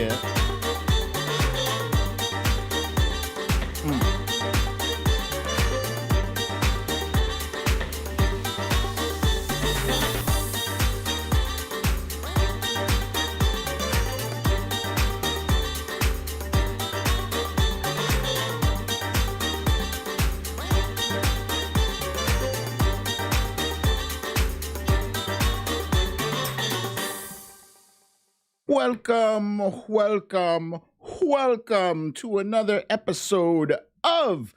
here. Mm. Welcome to another episode of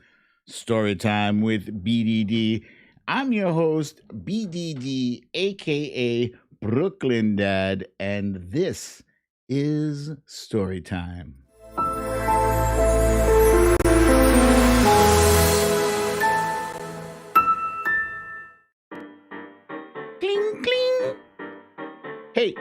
Storytime with BDD. I'm your host, BDD, aka Brooklyn Dad, and this is Storytime. Cling, cling. Hey.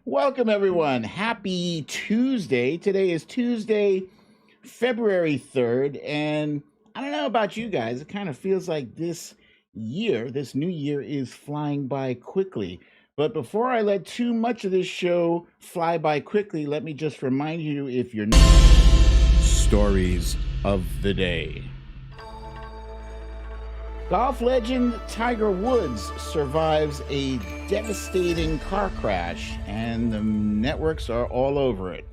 Welcome, everyone. Happy Tuesday. Today is Tuesday, February 3rd. And I don't know about you guys, it kind of feels like this new year, is flying by quickly. But before I let too much of this show fly by quickly, let me just remind you, if you're not, stories of the day. Golf legend Tiger Woods survives a devastating car crash, and the networks are all over it.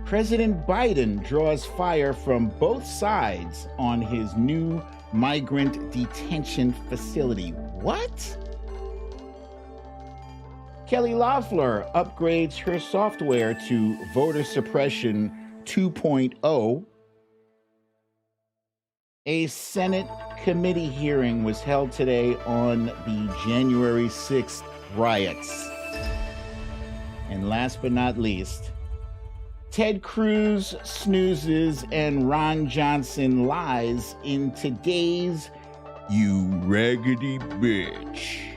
President Biden draws fire from both sides on his new migrant detention facility. What? Kelly Loeffler upgrades her software to voter suppression 2.0. A Senate committee hearing was held today on the January 6th riots. And last but not least, Ted Cruz snoozes and Ron Johnson lies in today's You Raggedy Bitch.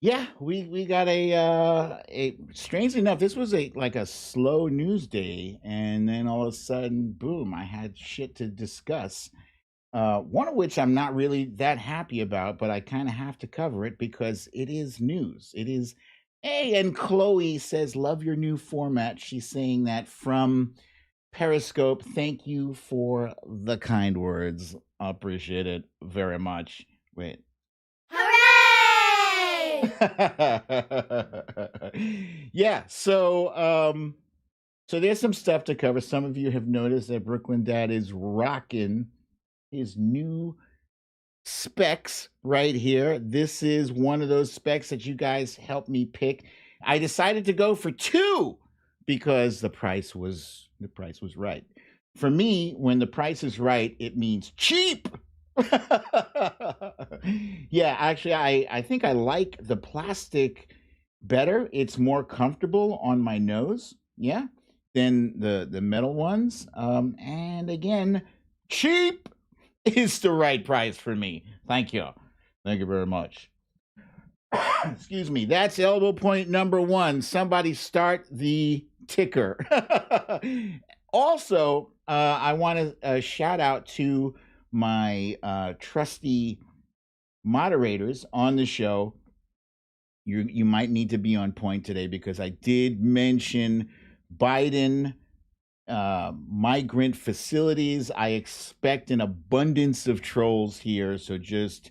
Yeah, we got a strangely enough, this was like a slow news day, and then all of a sudden, boom, I had shit to discuss. One of which I'm not really that happy about, but I kind of have to cover it because it is news. It is. Hey, and Chloe says, love your new format. She's saying that from Periscope. Thank you for the kind words. I appreciate it very much. Wait. Yeah, so there's some stuff to cover. Some of you have noticed that Brooklyn Dad is rocking his new specs right here. This is one of those specs that you guys helped me pick. I decided to go for two because the price was right. For me, when the price is right, it means cheap. Yeah, actually, I think I like the plastic better. It's more comfortable on my nose, yeah, than the metal ones. And again, cheap is the right price for me. Thank you very much. Excuse me. That's elbow point number one. Somebody start the ticker. Also, I want to shout out to my trusty moderators on the show. You might need to be on point today because I did mention Biden migrant facilities. I expect an abundance of trolls here, so just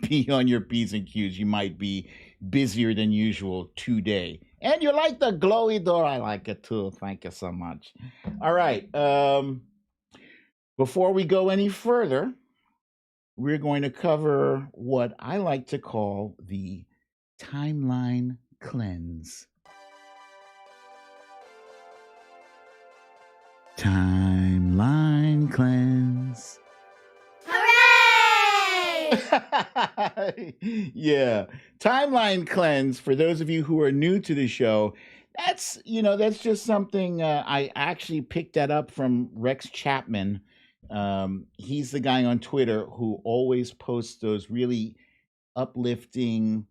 be on your P's and Q's. You might be busier than usual today. And you like the glowy door? I like it too. Thank you so much. All right. Before we go any further, we're going to cover what I like to call the timeline cleanse. Timeline cleanse. Hooray! Yeah. Timeline cleanse, for those of you who are new to the show, that's just something I actually picked that up from Rex Chapman. He's the guy on Twitter who always posts those really uplifting,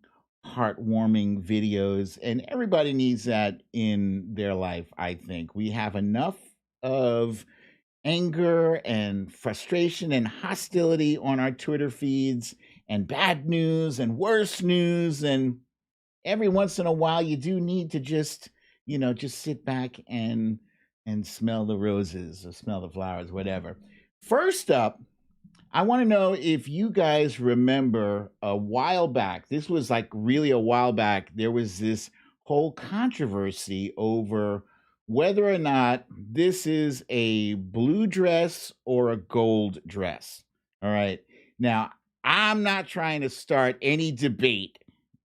heartwarming videos, and everybody needs that in their life. I think we have enough of anger and frustration and hostility on our Twitter feeds, and bad news and worse news. And every once in a while, you do need to just, just sit back and smell the roses or smell the flowers, whatever. First up, I want to know if you guys remember a while back. This was like really a while back. There was this whole controversy over whether or not this is a blue dress or a gold dress. All right. Now, I'm not trying to start any debate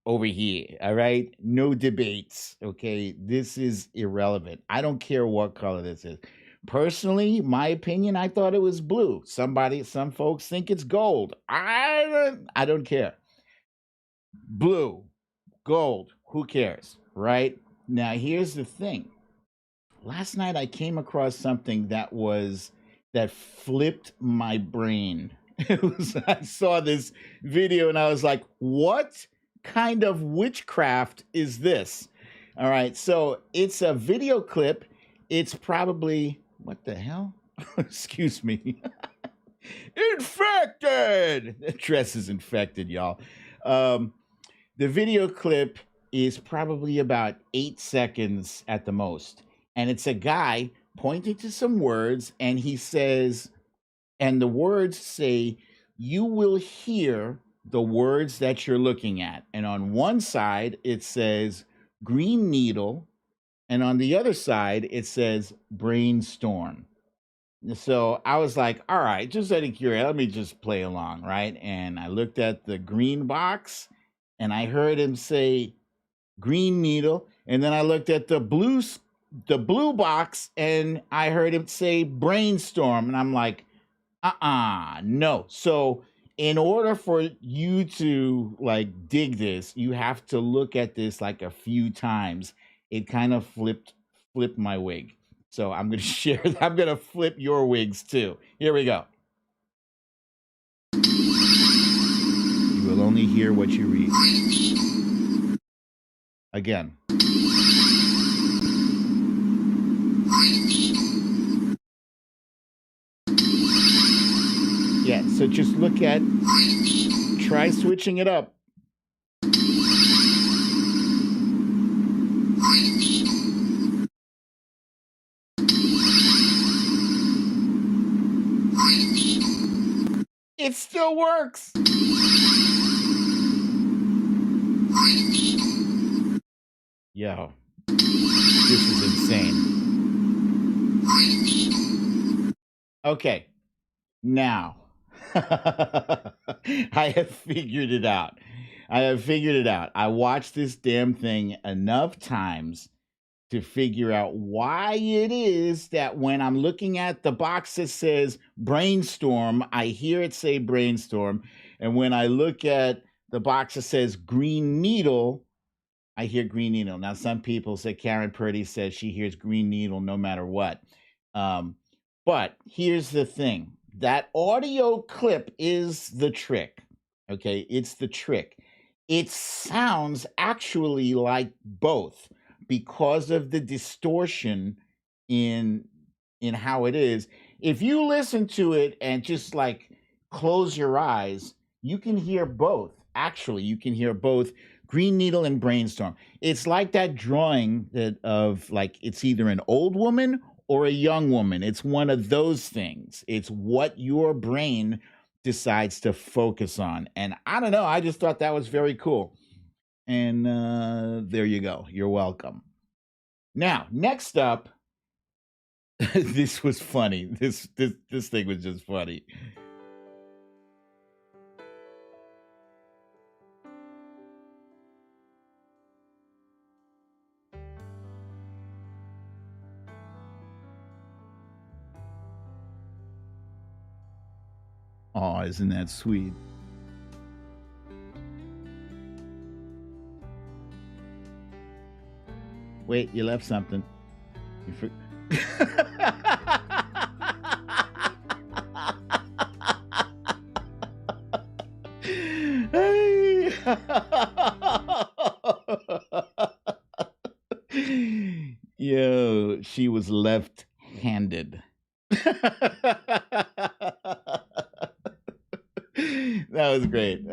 over here. All right. No debates. Okay. This is irrelevant. I don't care what color this is. Personally, my opinion, I thought it was blue. Some folks think it's gold. I don't care. Blue, gold, who cares, right? Now, here's the thing. Last night I came across something that flipped my brain. I saw this video and I was like, "What kind of witchcraft is this?" All right, so it's a video clip. It's probably what the hell? Excuse me. Infected. The dress is infected, y'all. Um, the video clip is probably about 8 seconds at the most. And it's a guy pointing to some words, and he says, and the words say, "You will hear the words that you're looking at." And on one side, it says green needle. And on the other side, it says brainstorm. So I was like, all right, just out of curiosity, let me just play along, right? And I looked at the green box and I heard him say green needle. And then I looked at the blue box and I heard him say brainstorm. And I'm like, no. So in order for you to like dig this, you have to look at this like a few times. It kind of flipped my wig. So I'm going to share. I'm going to flip your wigs too. Here we go. You will only hear what you read. Again. Yeah, so just try switching it up. It still works. Yo, this is insane. Okay, now I have figured it out. I watched this damn thing enough times to figure out why it is that when I'm looking at the box that says brainstorm, I hear it say brainstorm. And when I look at the box that says green needle, I hear green needle. Now, some people say Karen Purdy says she hears green needle no matter what. But here's the thing. That audio clip is the trick. Okay, it's the trick. It sounds actually like both because of the distortion in how it is. If you listen to it and just like close your eyes, you can hear both. Actually, you can hear both green needle and brainstorm. It's like that drawing of like it's either an old woman or a young woman. It's one of those things. It's what your brain decides to focus on. And I don't know, I just thought that was very cool. And there you go. You're welcome. Now, next up, this was funny. This thing was just funny. Oh, isn't that sweet? Wait, you left something. Yo, she was left-handed. That was great.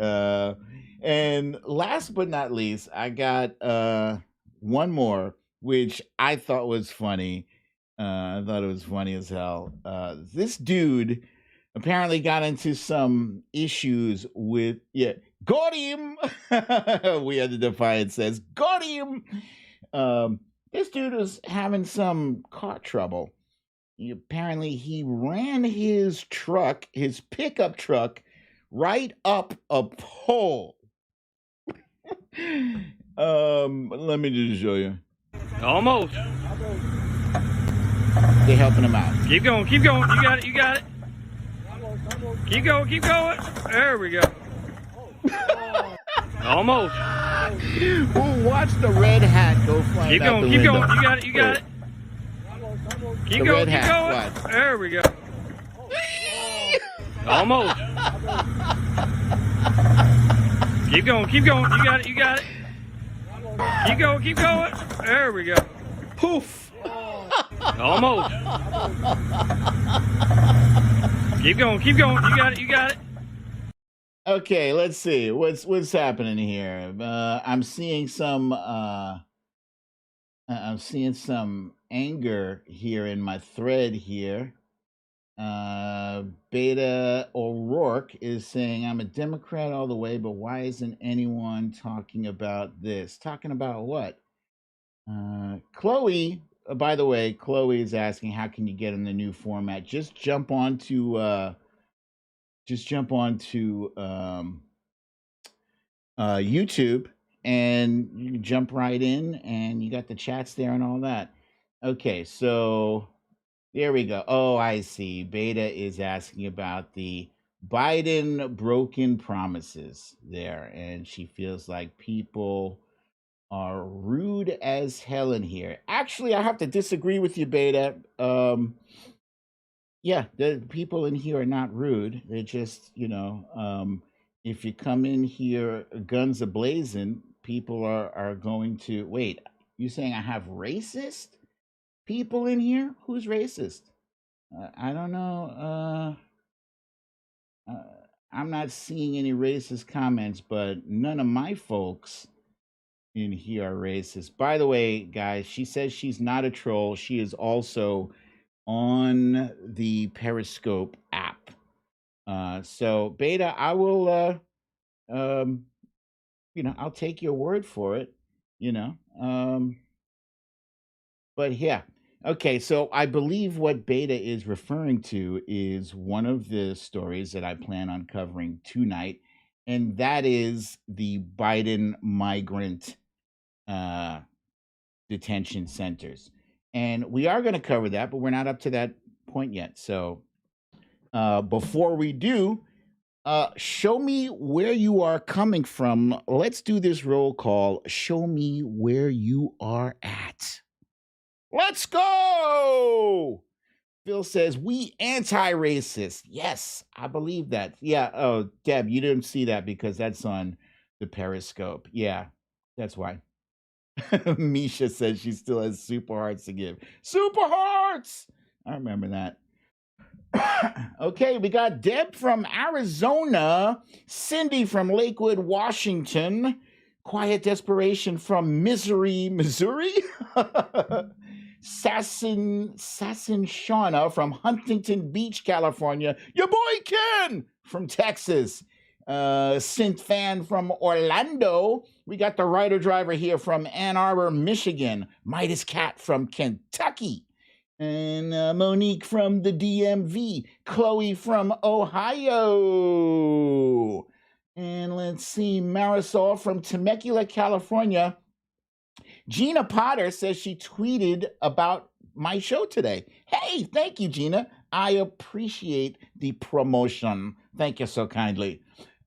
And last but not least, I got one more, which I thought was funny. I thought it was funny as hell. This dude apparently got into some issues with, yeah, got him. We had the Defiant says, got him. This dude was having some car trouble. Apparently, he ran his truck, his pickup truck, right up a pole. Let me just show you. Almost. They're helping him out. Keep going, keep going. You got it, you got it. Keep going, keep going. There we go. Almost. We'll watch the red hat go flying Keep out going, the keep window. going. You got it, you got it. Keep The going, red keep hat, going. what? There we go. Almost. Keep going, keep going. You got it, you got it. Keep going, keep going. There we go. Poof. Almost. Keep going, keep going. You got it, you got it. Okay, let's see what's happening here. I'm seeing some anger here in my thread here. Beta O'Rourke is saying, I'm a Democrat all the way, but why isn't anyone talking about this? Talking about what? Chloe, by the way, Chloe is asking, how can you get in the new format? Just jump onto YouTube, and you can jump right in, and you got the chats there and all that. Okay, so there we go. Oh, I see. Beta is asking about the Biden broken promises there, and she feels like people are rude as hell in here. Actually, I have to disagree with you, Beta. Yeah, the people in here are not rude. They're just, if you come in here guns a blazing, people are going to wait. You saying I have racist people in here? Who's racist? I don't know. I'm not seeing any racist comments, but none of my folks in here are racist. By the way, guys, she says she's not a troll. She is also on the Periscope app. So Beta, I will I'll take your word for it, but yeah. Okay, so I believe what Beta is referring to is one of the stories that I plan on covering tonight, and that is the Biden migrant detention centers. And we are going to cover that, but we're not up to that point yet. So before we do, show me where you are coming from. Let's do this roll call. Show me where you are at. Let's go. Phil says, we anti-racist. Yes, I believe that. Yeah. Oh, Deb, you didn't see that because that's on the Periscope. Yeah, that's why. Misha says she still has super hearts to give. Super hearts! I remember that. Okay, we got Deb from Arizona, Cindy from Lakewood, Washington, Quiet Desperation from Misery, Missouri, Sassin Shauna from Huntington Beach, California, your boy Ken from Texas, Synth Fan from Orlando. We got the writer driver here from Ann Arbor, Michigan, Midas Cat from Kentucky, and Monique from the DMV, Chloe from Ohio, and let's see, Marisol from Temecula, California. Gina Potter says she tweeted about my show today. Hey, thank you, Gina. I appreciate the promotion. Thank you so kindly.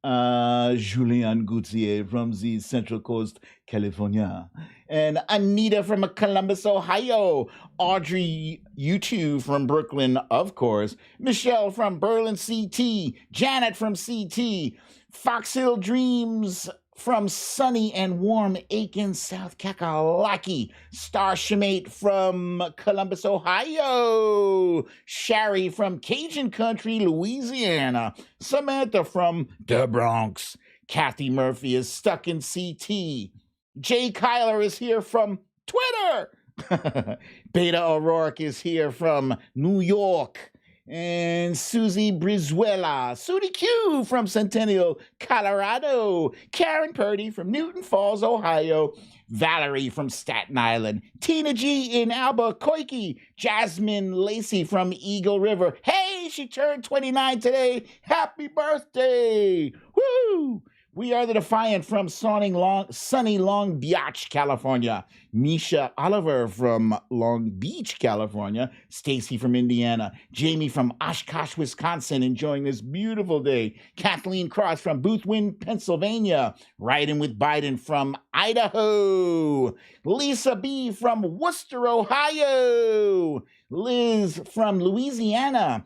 Julian Gauthier from the Central Coast, California. And Anita from Columbus, Ohio. Audrey U2 from Brooklyn, of course. Michelle from Berlin, CT. Janet from CT. Fox Hill Dreams from sunny and warm Aiken, South Kakalaki. Star Shemate from Columbus, Ohio. Shari from Cajun Country, Louisiana. Samantha from the Bronx. Kathy Murphy is stuck in CT. Jay Kyler is here from Twitter. Beta O'Rourke is here from New York. And Susie Brizuela, Sudi Q from Centennial, Colorado, Karen Purdy from Newton Falls, Ohio, Valerie from Staten Island, Tina G in Albuquerque, Jasmine Lacey from Eagle River. Hey, she turned 29 today. Happy birthday. Woo! We are the Defiant from sunny Long Beach, California. Misha Oliver from Long Beach, California. Stacy from Indiana. Jamie from Oshkosh, Wisconsin, enjoying this beautiful day. Kathleen Cross from Boothwyn, Pennsylvania. Riding with Biden from Idaho. Lisa B from Worcester, Ohio. Liz from Louisiana.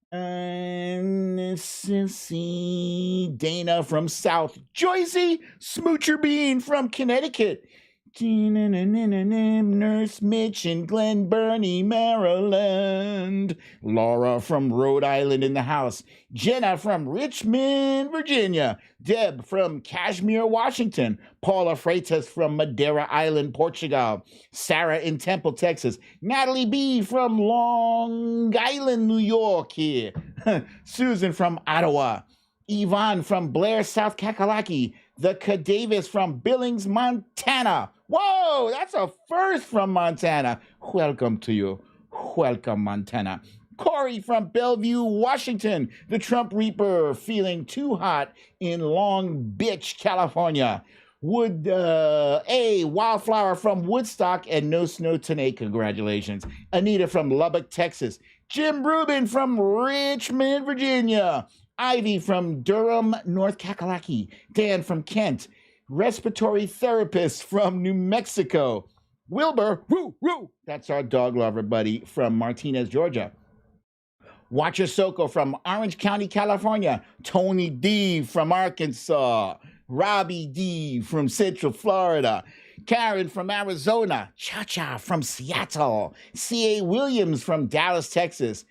And Sissy Dana from South Jersey, Smoocher Bean from Connecticut, Nurse Mitch in Glen Burnie, Maryland, Laura from Rhode Island in the house, Jenna from Richmond, Virginia, Deb from Kashmir, Washington, Paula Freitas from Madeira Island, Portugal, Sarah in Temple, Texas, Natalie B from Long Island, New York here, Susan from Ottawa, Yvonne from Blair, South Kakalaki, the Cadavis from Billings, Montana. Whoa, that's a first from Montana. Welcome to you. Welcome, Montana. Corey from Bellevue, Washington. The Trump Reaper feeling too hot in Long Beach, California. Wildflower from Woodstock and No Snow Today. Congratulations. Anita from Lubbock, Texas. Jim Rubin from Richmond, Virginia. Ivy from Durham, North Kakalaki. Dan from Kent. Respiratory therapist from New Mexico. Wilbur, woo, woo. That's our dog lover buddy from Martinez, Georgia. Watcher Soko from Orange County, California. Tony D from Arkansas. Robbie D from Central Florida. Karen from Arizona. Cha-Cha from Seattle. C.A. Williams from Dallas, Texas.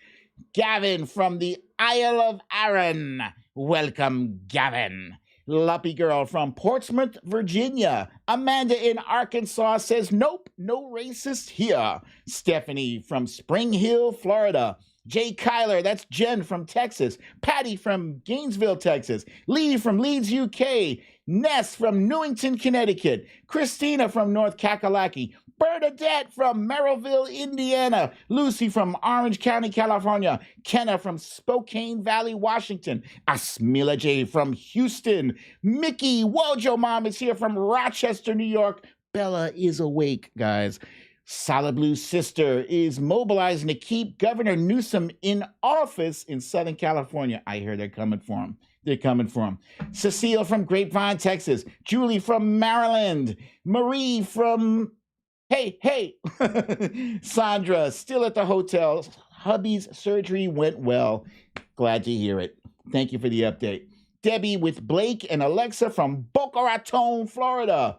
Gavin from the Isle of Arran. Welcome, Gavin. Luppy Girl from Portsmouth, Virginia. Amanda in Arkansas says, nope, no racist here. Stephanie from Spring Hill, Florida. Jay Kyler, that's Jen from Texas. Patty from Gainesville, Texas. Lee from Leeds, UK. Ness from Newington, Connecticut. Christina from North Kakalaki. Bernadette from Merrillville, Indiana. Lucy from Orange County, California. Kenna from Spokane Valley, Washington. Asmila J from Houston. Mickey Wojo Mom is here from Rochester, New York. Bella is awake, guys. Solid Blue Sister is mobilizing to keep Governor Newsom in office in Southern California. I hear they're coming for him. They're coming for him. Cecile from Grapevine, Texas. Julie from Maryland. Marie from... Hey. Sandra, still at the hotel. Hubby's surgery went well. Glad to hear it. Thank you for the update. Debbie with Blake and Alexa from Boca Raton, Florida.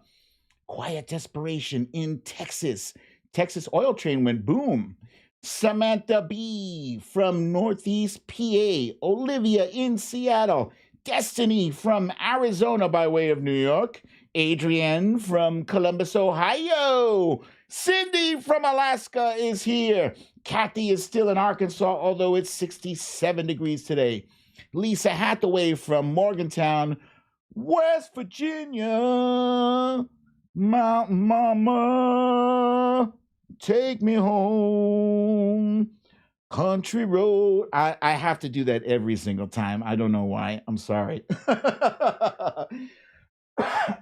Quiet desperation in Texas. Texas oil train went boom. Samantha B from Northeast PA. Olivia in Seattle. Destiny from Arizona by way of New York. Adrienne from Columbus, Ohio. Cindy from Alaska is here. Kathy is still in Arkansas, although it's 67 degrees today. Lisa Hathaway from Morgantown, West Virginia. Mountain Mama, take me home. Country road. I have to do that every single time. I don't know why. I'm sorry.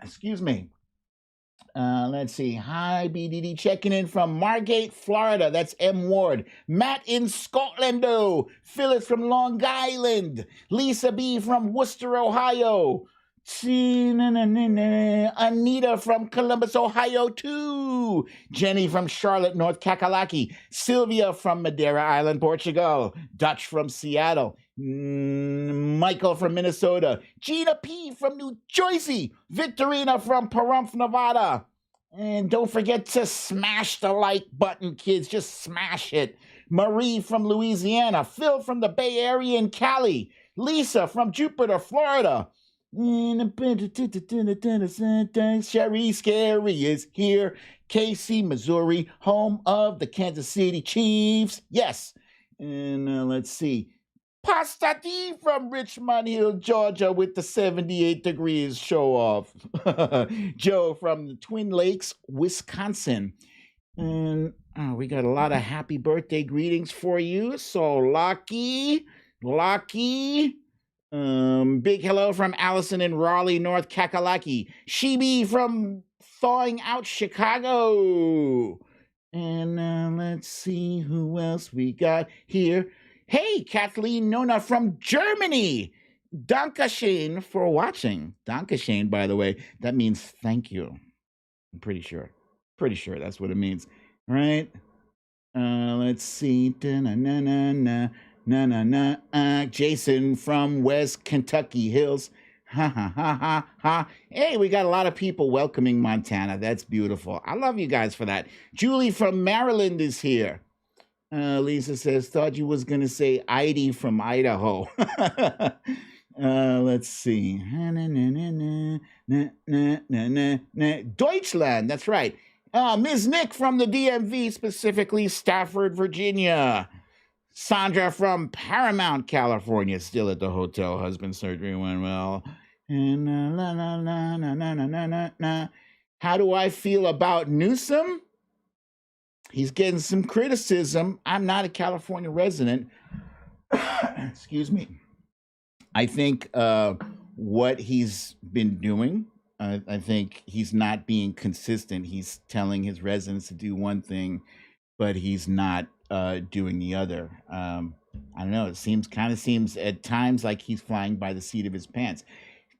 Excuse me. Let's see. Hi, BDD. Checking in from Margate, Florida. That's M. Ward. Matt in Scotland. Phyllis from Long Island. Lisa B. from Worcester, Ohio. Anita from Columbus, Ohio, too. Jenny from Charlotte, North Kakalaki. Sylvia from Madeira Island, Portugal. Dutch from Seattle. Michael from Minnesota. Gina P. from New Jersey. Victorina from Pahrump, Nevada. And don't forget to smash the like button, kids. Just smash it. Marie from Louisiana. Phil from the Bay Area in Cali. Lisa from Jupiter, Florida. Sherry Scary is here. KC, Missouri, home of the Kansas City Chiefs. Yes. And let's see. Pasta D from Richmond Hill, Georgia, with the 78 degrees show off. Joe from the Twin Lakes, Wisconsin. And we got a lot of happy birthday greetings for you. So Lucky. Big hello from Allison in Raleigh, North Kakalaki. Shibi from Thawing Out, Chicago. And let's see who else we got here. Hey, Kathleen Nona from Germany. Dankeschön for watching. Dankeschön, by the way, that means thank you. I'm pretty sure. That's what it means. All right. Let's see. Jason from West Kentucky Hills. Ha. Hey, we got a lot of people welcoming Montana. That's beautiful. I love you guys for that. Julie from Maryland is here. Lisa says, thought you was going to say Heidi from Idaho. Let's see. Deutschland, that's right. Ms. Nick from the DMV, specifically Stafford, Virginia. Sandra from Paramount, California, still at the hotel. Husband surgery went well. And how do I feel about Newsom? He's getting some criticism. I'm not a California resident. Excuse me. I think what he's been doing, I think he's not being consistent. He's telling his residents to do one thing, but he's not doing the other. I don't know. It seems at times like he's flying by the seat of his pants.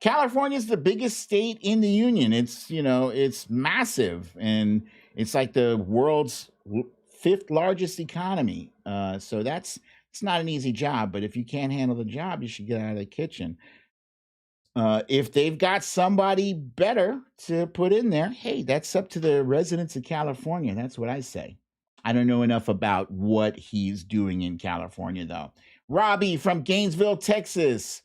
California is the biggest state in the union. It's massive, and it's like the world's fifth largest economy. So it's not an easy job, but if you can't handle the job, you should get out of the kitchen. If they've got somebody better to put in there, hey, that's up to the residents of California. That's what I say. I don't know enough about what he's doing in California, though. Robbie from Gainesville, Texas.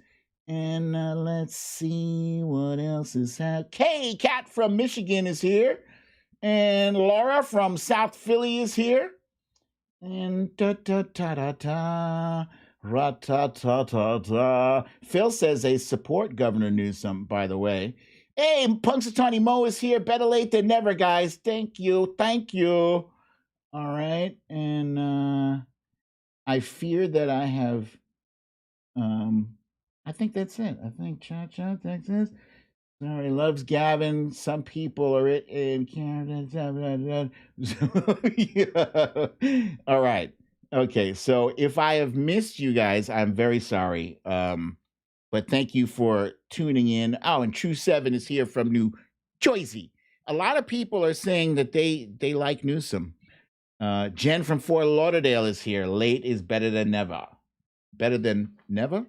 And let's see what else is happening. Kat from Michigan is here. And Laura from South Philly is here. And ra-ta-ta-ta-ta. Phil says they support Governor Newsom, by the way. Hey, Punxsutawney Mo is here. Better late than never, guys. Thank you. All right. And I fear that I have... I think that's it. I think Cha-Cha, Texas. Sorry, loves Gavin. Some people are in Canada. Yeah. All right. Okay. So if I have missed you guys, I'm very sorry. But thank you for tuning in. Oh, and True 7 is here from New Jersey. A lot of people are saying that they like Newsom. Jen from Fort Lauderdale is here. Late is better than never. Better than never?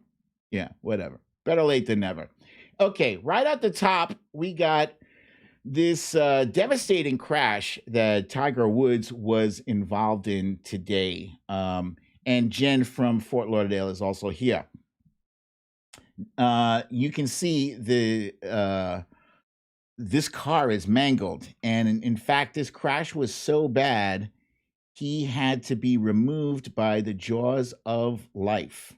Yeah, whatever. Better late than never. Okay, right at the top, we got this devastating crash that Tiger Woods was involved in today. And Jen from Fort Lauderdale is also here. You can see this car is mangled. And in fact, this crash was so bad, he had to be removed by the jaws of life.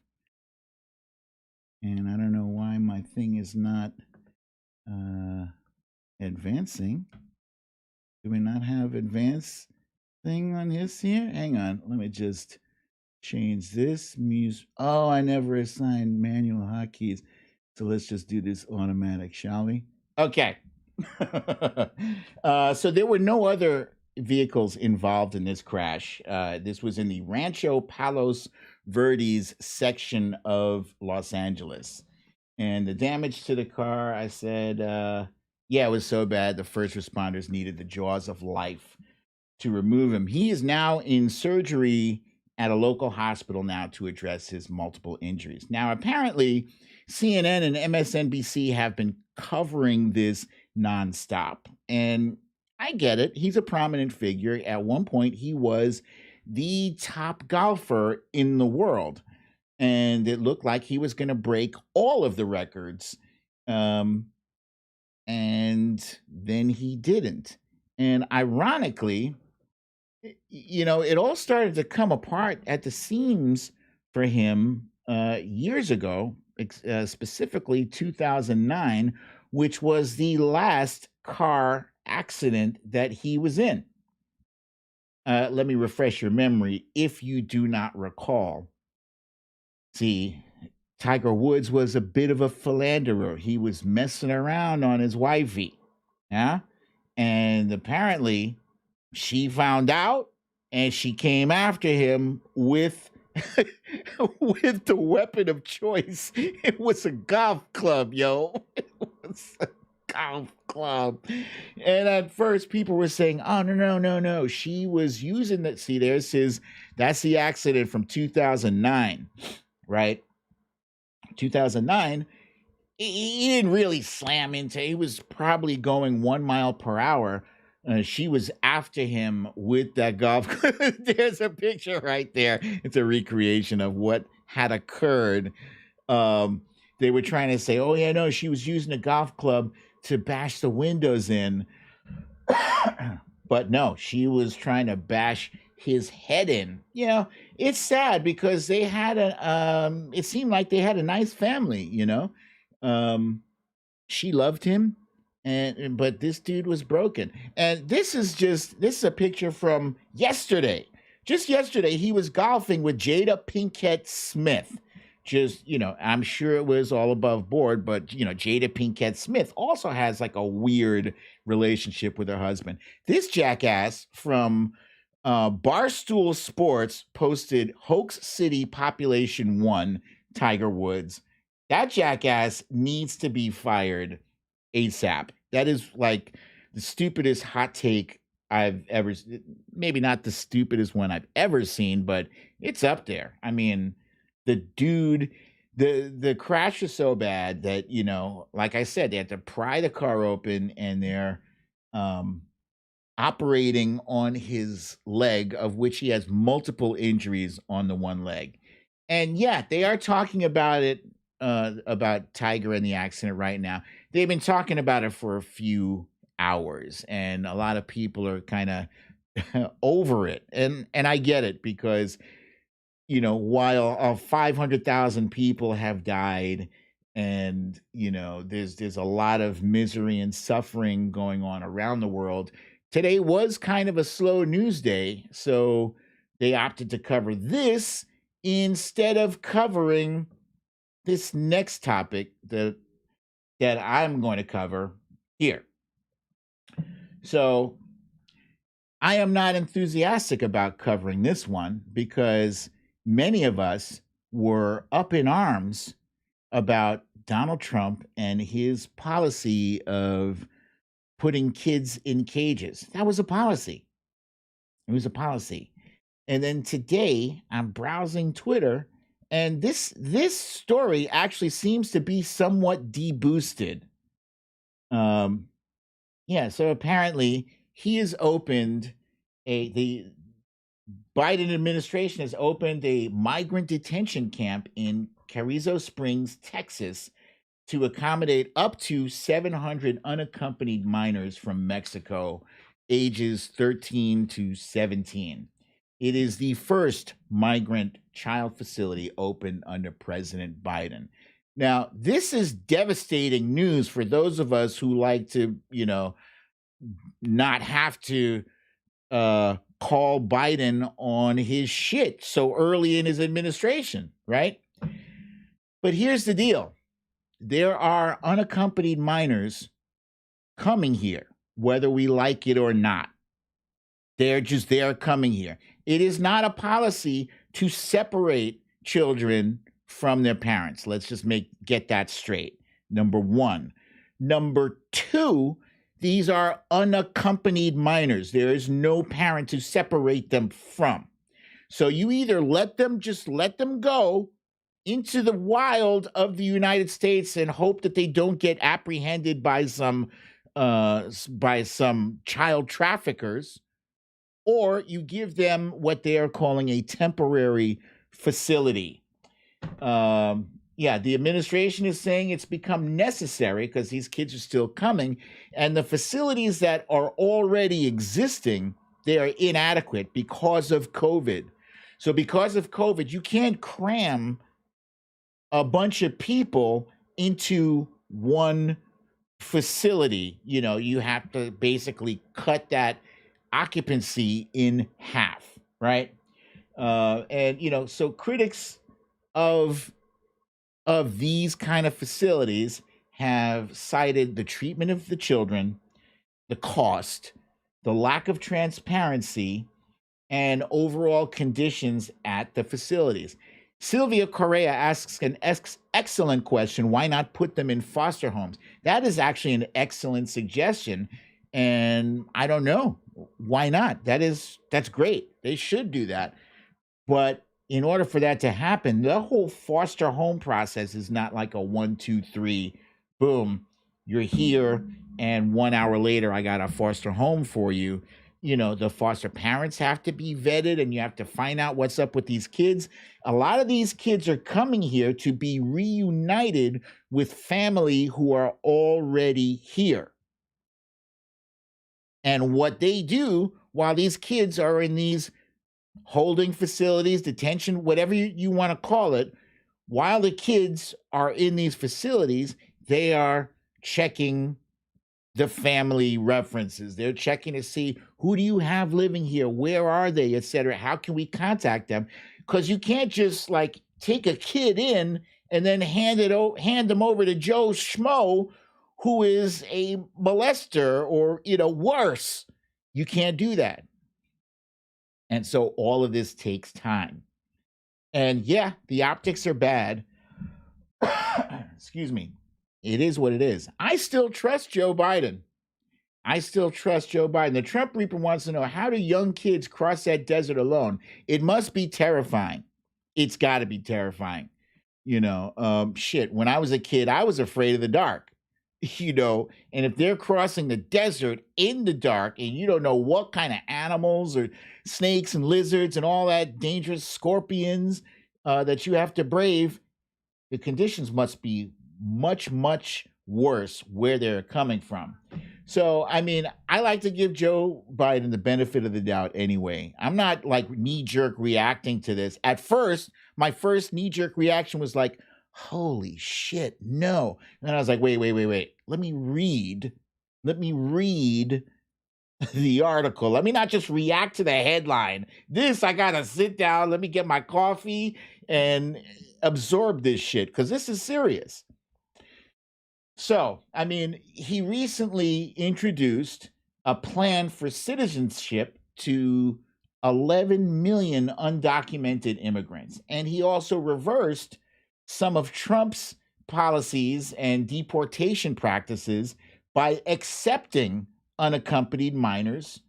And I don't know why my thing is not advancing. Do we not have advance thing on this here? Hang on. Let me just change this. Oh, I never assigned manual hotkeys. So let's just do this automatic, shall we? Okay. So there were no other vehicles involved in this crash. This was in the Rancho Palos Verdes section of Los Angeles. And the damage to the car, I said, yeah, it was so bad. The first responders needed the jaws of life to remove him. He is now in surgery at a local hospital now to address his multiple injuries. Now, apparently, CNN and MSNBC have been covering this nonstop. And I get it. He's a prominent figure. At one point, he was the top golfer in the world. And it looked like he was going to break all of the records. Um, and then he didn't. And ironically, it all started to come apart at the seams for him years ago, specifically 2009, which was the last car accident that he was in. Let me refresh your memory if you do not recall. See, Tiger Woods was a bit of a philanderer. He was messing around on his wifey. Yeah. And apparently she found out and she came after him with with the weapon of choice. It was a golf club, yo. It was a golf club. And at first people were saying, oh, no. She was using that. See, that's the accident from 2009, right? 2009, he didn't really slam into. He was probably going 1 mile per hour. She was after him with that golf. There's a picture right there. It's a recreation of what had occurred. They were trying to say, oh, yeah, no, she was using a golf club to bash the windows in. But no, she was trying to bash his head in. It's sad because they had it seemed like they had a nice family, she loved him, but this dude was broken. And this is a picture from yesterday. Just yesterday, he was golfing with Jada Pinkett Smith. I'm sure it was all above board, but Jada Pinkett Smith also has like a weird relationship with her husband. This jackass from Barstool Sports posted Hoax City Population 1, Tiger Woods. That jackass needs to be fired ASAP. That is like the stupidest hot take I've ever, maybe not the stupidest one I've ever seen, but it's up there. I mean, the dude, the crash was so bad that, like I said, they had to pry the car open and they're operating on his leg, of which he has multiple injuries on the one leg. And yeah, they are talking about it, about Tiger and the accident right now. They've been talking about it for a few hours, and a lot of people are kind of over it. And I get it because, while 500,000 people have died and, there's a lot of misery and suffering going on around the world, today was kind of a slow news day. So they opted to cover this instead of covering this next topic that I'm going to cover here. So I am not enthusiastic about covering this one because many of us were up in arms about Donald Trump and his policy of putting kids in cages. That was a policy. It was a policy. And then today I'm browsing Twitter, and this story actually seems to be somewhat deboosted. So apparently he has opened the Biden administration has opened a migrant detention camp in Carrizo Springs, Texas, to accommodate up to 700 unaccompanied minors from Mexico, ages 13 to 17. It is the first migrant child facility opened under President Biden. Now, this is devastating news for those of us who like to, not have to call Biden on his shit so early in his administration, right? But here's the deal. There are unaccompanied minors coming here, whether we like it or not. They're coming here. It is not a policy to separate children from their parents. Let's just get that straight. Number one. Number two, these are unaccompanied minors. There is no parent to separate them from. So you either let them go into the wild of the United States and hope that they don't get apprehended by some child traffickers, or you give them what they are calling a temporary facility. The administration is saying it's become necessary because these kids are still coming, and the facilities that are already existing, they are inadequate because of COVID. So because of COVID, you can't cram a bunch of people into one facility. You have to basically cut that occupancy in half, right? So critics of these kind of facilities have cited the treatment of the children, the cost, the lack of transparency, and overall conditions at the facilities. Sylvia Correa asks an excellent question: why not put them in foster homes? That is actually an excellent suggestion, and I don't know why not. That's great. They should do that. But in order for that to happen, the whole foster home process is not like a 1, 2, 3, boom, you're here, and 1 hour later, I got a foster home for you. The foster parents have to be vetted, and you have to find out what's up with these kids. A lot of these kids are coming here to be reunited with family who are already here. And what they do while these kids are in these holding facilities, detention, whatever you want to call it, while the kids are in these facilities, they are checking the family references. They're checking to see, who do you have living here? Where are they, etc. How can we contact them? Because you can't just take a kid in and then hand them over to Joe Schmo, who is a molester or worse. You can't do that. And so all of this takes time. And yeah, the optics are bad. Excuse me. It is what it is. I still trust Joe Biden. The Trump Reaper wants to know, how do young kids cross that desert alone? It must be terrifying. It's got to be terrifying. Shit. When I was a kid, I was afraid of the dark. And if they're crossing the desert in the dark and you don't know what kind of animals or snakes and lizards and all that dangerous scorpions that you have to brave, the conditions must be much, much worse where they're coming from. So, I like to give Joe Biden the benefit of the doubt anyway. I'm not knee-jerk reacting to this. At first, my first knee-jerk reaction was like, holy shit, no. And then I was like, wait. Let me read the article. Let me not just react to the headline. I gotta sit down, let me get my coffee and absorb this shit, because this is serious. So, he recently introduced a plan for citizenship to 11 million undocumented immigrants. And he also reversed some of Trump's policies and deportation practices by accepting unaccompanied minors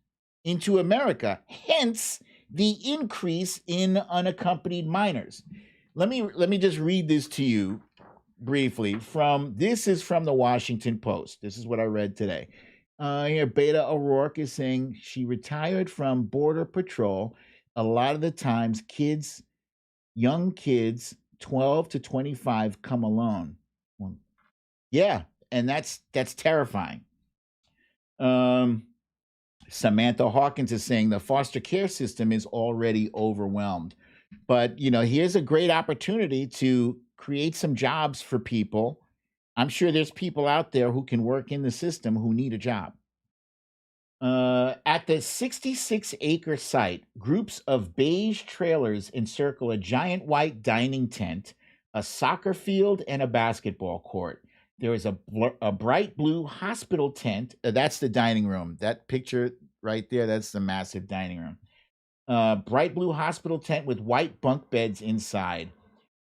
into America, hence the increase in unaccompanied minors. Let me just read this to you briefly. This is from the Washington Post. This is what I read today. Here, Beta O'Rourke is saying she retired from Border Patrol. A lot of the times, young kids, 12 to 25, come alone. Well, yeah, and that's terrifying. Samantha Hawkins is saying the foster care system is already overwhelmed. But, here's a great opportunity to create some jobs for people. I'm sure there's people out there who can work in the system who need a job. At the 66-acre site, groups of beige trailers encircle a giant white dining tent, a soccer field, and a basketball court. There is a bright blue hospital tent. That's the dining room. That picture right there, that's the massive dining room. Bright blue hospital tent with white bunk beds inside.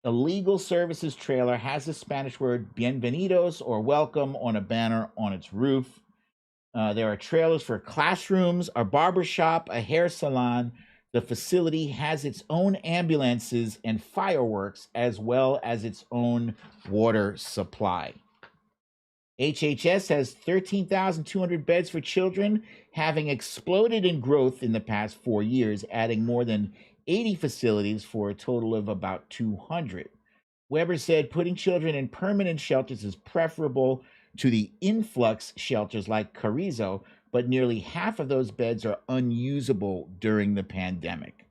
A legal services trailer has the Spanish word bienvenidos or welcome on a banner on its roof. There are trailers for classrooms, a barber shop, a hair salon. The facility has its own ambulances and fireworks, as well as its own water supply. HHS has 13,200 beds for children, having exploded in growth in the past 4 years, adding more than 80 facilities for a total of about 200. Weber said putting children in permanent shelters is preferable to the influx shelters like Carrizo, but nearly half of those beds are unusable during the pandemic.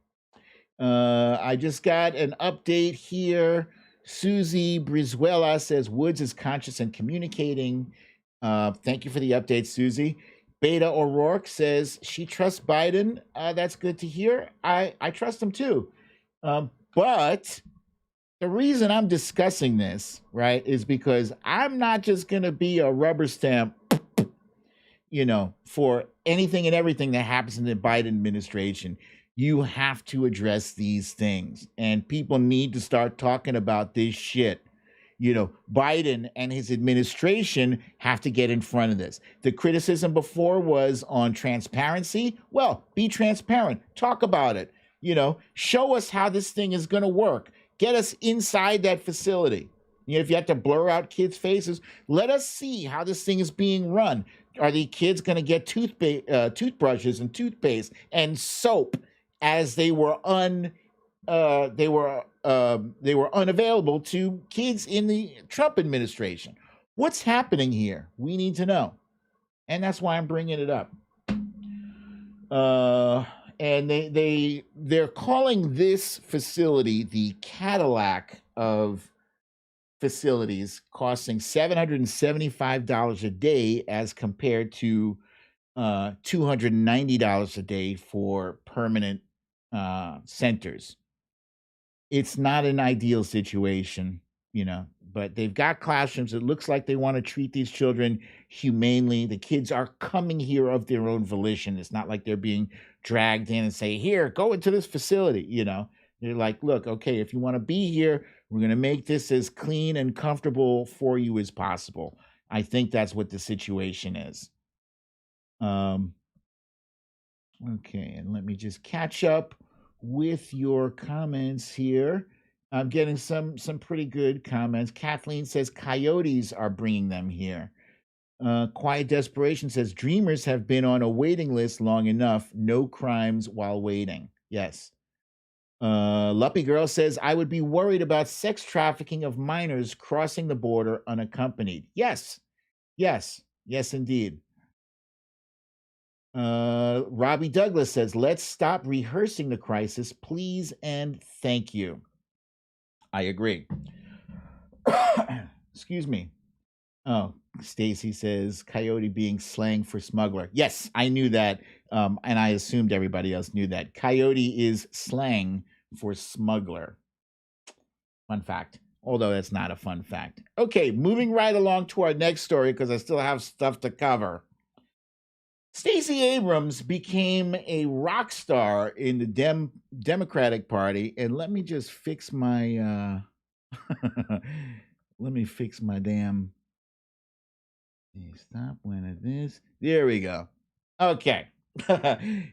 I just got an update here. Susie Brizuela says Woods is conscious and communicating. Thank you for the update, Susie. Beta O'Rourke says she trusts Biden. That's good to hear. I trust him too. But the reason I'm discussing this, right, is because I'm not just going to be a rubber stamp, for anything and everything that happens in the Biden administration. You have to address these things, and people need to start talking about this shit. Biden and his administration have to get in front of this. The criticism before was on transparency. Well, be transparent. Talk about it. Show us how this thing is going to work. Get us inside that facility. If you have to blur out kids' faces, let us see how this thing is being run. Are the kids going to get toothbrushes and toothpaste and soap as they were unavailable to kids in the Trump administration? What's happening here? We need to know, and that's why I'm bringing it up. And they're calling this facility the Cadillac of facilities, costing $775 a day as compared to $290 a day for permanent centers. It's not an ideal situation, but they've got classrooms. It looks like they want to treat these children humanely. The kids are coming here of their own volition. It's not like they're being dragged in and say, here, go into this facility. They're like, look, okay, if you want to be here, we're going to make this as clean and comfortable for you as possible. I think that's what the situation is. Okay, and let me just catch up with your comments here. I'm getting some pretty good comments. Kathleen says coyotes are bringing them here. Quiet Desperation says dreamers have been on a waiting list long enough. No crimes while waiting. Yes. Luppy Girl says I would be worried about sex trafficking of minors crossing the border unaccompanied. Yes, indeed. Robbie Douglas says, let's stop rehearsing the crisis, please and thank you. I agree. Excuse me. Oh, Stacy says, coyote being slang for smuggler. Yes, I knew that, and I assumed everybody else knew that. Coyote is slang for smuggler. Fun fact. Although that's not a fun fact. Okay, moving right along to our next story because I still have stuff to cover. Stacey Abrams became a rock star in the Democratic Party, and let me just fix my damn. Stop when it is. There we go. Okay.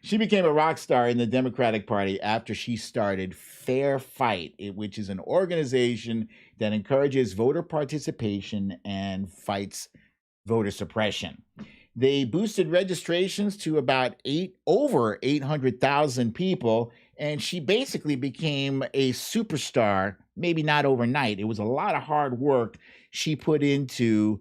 She became a rock star in the Democratic Party after she started Fair Fight, which is an organization that encourages voter participation and fights voter suppression. They boosted registrations to about over 800,000 people, and she basically became a superstar, maybe not overnight. It was a lot of hard work she put into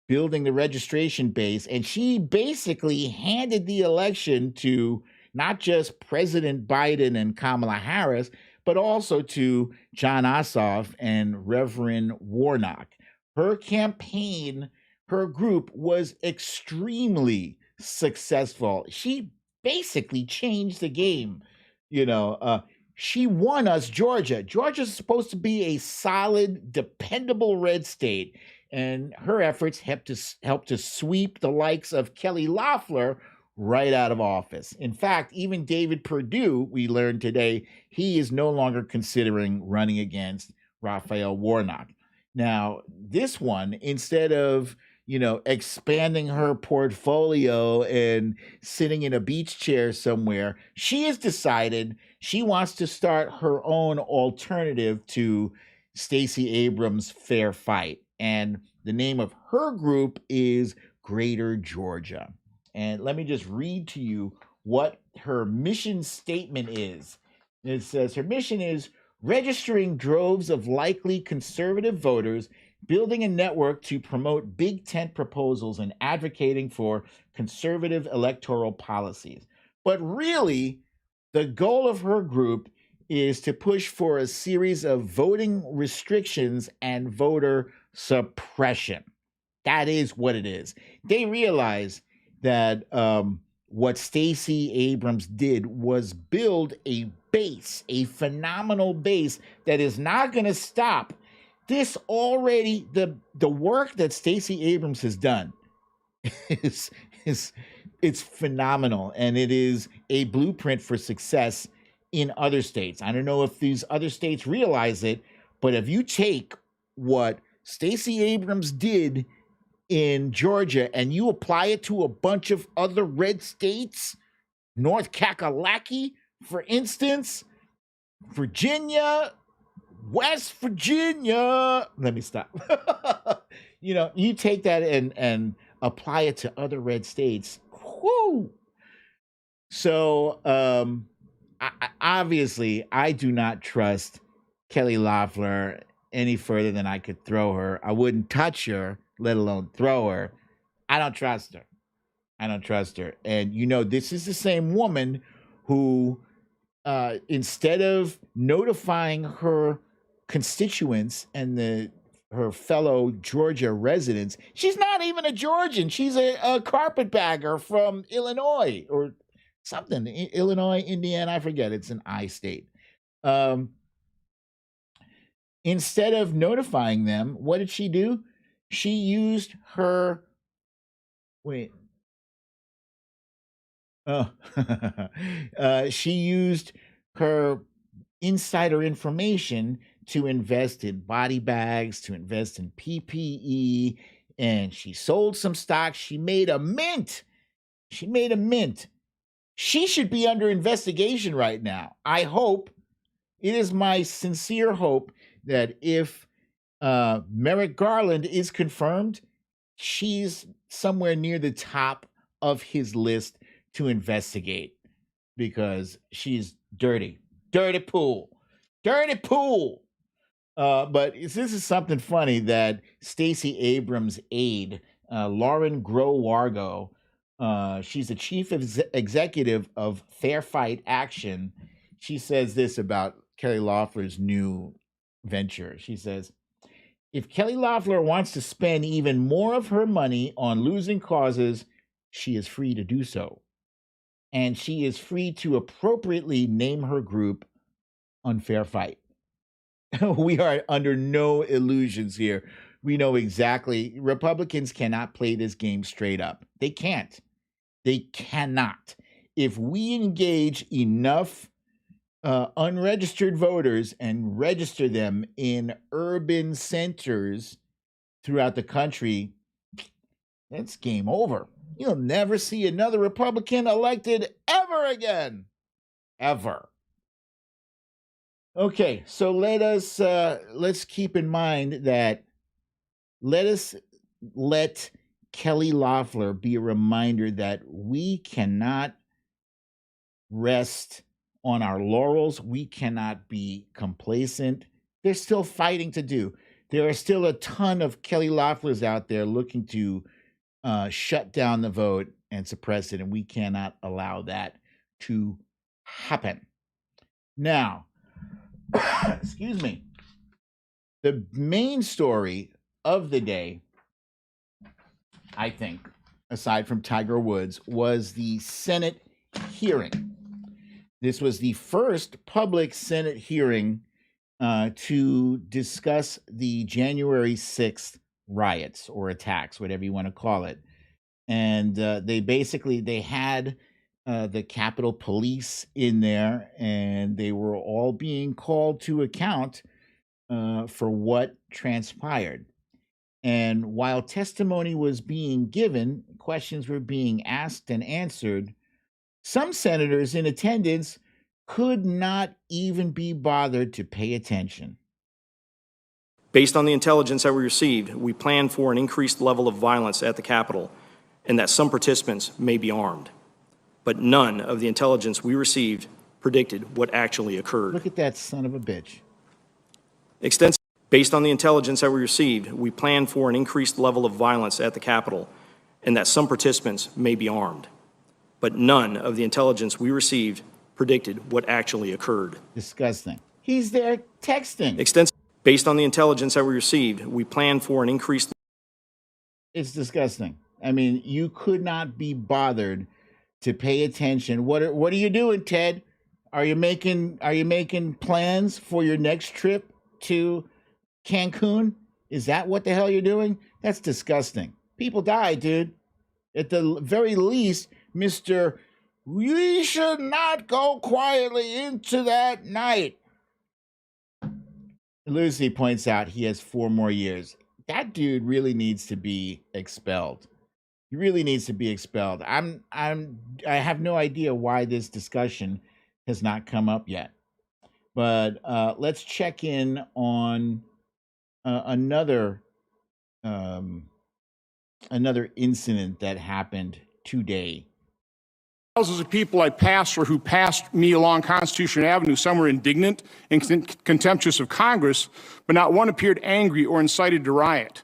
building the registration base, and she basically handed the election to not just President Biden and Kamala Harris, but also to John Ossoff and Reverend Warnock. Her campaign, her group was extremely successful. She basically changed the game. She won us Georgia. Georgia's supposed to be a solid, dependable red state. And her efforts helped to sweep the likes of Kelly Loeffler right out of office. In fact, even David Perdue, we learned today, he is no longer considering running against Raphael Warnock. Now, this one, instead of expanding her portfolio and sitting in a beach chair somewhere, she has decided she wants to start her own alternative to Stacey Abrams' Fair Fight. And the name of her group is Greater Georgia. And let me just read to you what her mission statement is. It says her mission is registering droves of likely conservative voters, building a network to promote big tent proposals, and advocating for conservative electoral policies. But really, the goal of her group is to push for a series of voting restrictions and voter suppression. That is what it is. They realize that what Stacey Abrams did was build a base, a phenomenal base that is not going to stop. This already, the work that Stacey Abrams has done is it's phenomenal, and it is a blueprint for success in other states. I don't know if these other states realize it, but if you take what Stacey Abrams did in Georgia and you apply it to a bunch of other red states, North Kakalaki, for instance, Virginia, West Virginia. Let me stop. You take that and apply it to other red states. Whoo! So, obviously, I do not trust Kelly Loeffler any further than I could throw her. I wouldn't touch her, let alone throw her. I don't trust her. And this is the same woman who, instead of notifying her constituents and her fellow Georgia residents, she's not even a Georgian. She's a carpetbagger from Illinois or something. Illinois, Indiana, I forget. It's an I state. Instead of notifying them, what did she do? She used her. Wait. Oh. She used her insider information to invest in body bags, to invest in PPE, and she sold some stocks. She made a mint. She should be under investigation right now. I hope, it is my sincere hope that if Merrick Garland is confirmed, she's somewhere near the top of his list to investigate, because she's dirty pool. But this is something funny that Stacey Abrams' aide, Lauren Grow-Wargo, she's the chief executive of Fair Fight Action. She says this about Kelly Loeffler's new venture. She says, if Kelly Loeffler wants to spend even more of her money on losing causes, she is free to do so. And she is free to appropriately name her group Unfair Fight. We are under no illusions here. We know exactly. Republicans cannot play this game straight up. They can't. They cannot. If we engage enough unregistered voters and register them in urban centers throughout the country, it's game over. You'll never see another Republican elected ever again. Ever. Okay, so let's keep in mind that let Kelly Loeffler be a reminder that we cannot rest on our laurels. We cannot be complacent. There's still fighting to do. There are still a ton of Kelly Loefflers out there looking to shut down the vote and suppress it, and we cannot allow that to happen. Now, excuse me, the main story of the day, I think, aside from Tiger Woods, was the Senate hearing. This was the first public Senate hearing to discuss the January 6th riots or attacks, whatever you want to call it. and they had the Capitol Police in there, and they were all being called to account for what transpired. And while testimony was being given, questions were being asked and answered, some senators in attendance could not even be bothered to pay attention. Based on the intelligence that we received, we plan for an increased level of violence at the Capitol and that some participants may be armed. But none of the intelligence we received predicted what actually occurred. Look at that son of a bitch. Based on the intelligence that we received, we plan for an increased level of violence at the Capitol and that some participants may be armed. But none of the intelligence we received predicted what actually occurred. Disgusting. He's there texting. Based on the intelligence that we received, we plan for an increased... It's disgusting. I mean, you could not be bothered to pay attention. What are you doing, Ted? Are you making plans for your next trip to Cancun? Is that what the hell you're doing? That's disgusting. People die, dude. At the very least, Mr. We should not go quietly into that night. Lucy points out he has 4 more years. That dude really needs to be expelled. He really needs to be expelled. I have no idea why this discussion has not come up yet. But let's check in on another incident that happened today. Thousands of people I passed or who passed me along Constitution Avenue, some were indignant and contemptuous of Congress, but not one appeared angry or incited to riot.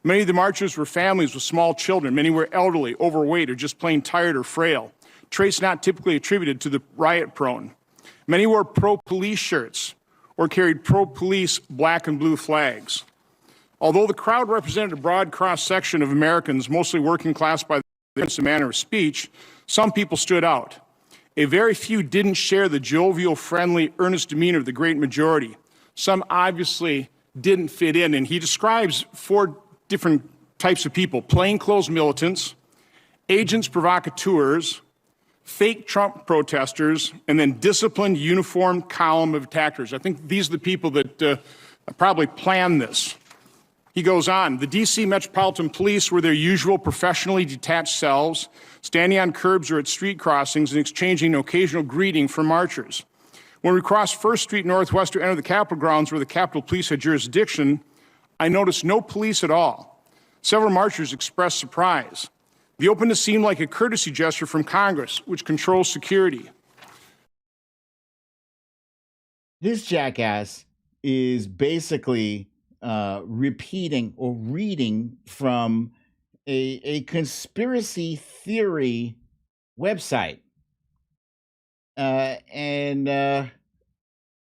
Many of the marchers were families with small children. Many were elderly, overweight, or just plain tired or frail, traits not typically attributed to the riot-prone. Many wore pro-police shirts or carried pro-police black and blue flags. Although the crowd represented a broad cross-section of Americans, mostly working class by the manner of speech, some people stood out. A very few didn't share the jovial, friendly, earnest demeanor of the great majority. Some obviously didn't fit in, and he describes 4 different types of people: plainclothes militants, agents provocateurs, fake Trump protesters, and then disciplined, uniformed column of attackers. I think these are the people that probably planned this. He goes on, the D.C. Metropolitan Police were their usual professionally detached selves, standing on curbs or at street crossings and exchanging an occasional greeting from marchers. When we crossed 1st Street Northwest to enter the Capitol grounds where the Capitol Police had jurisdiction, I noticed no police at all. Several marchers expressed surprise. The openness seemed like a courtesy gesture from Congress, which controls security. This jackass is basically repeating or reading from a conspiracy theory website. And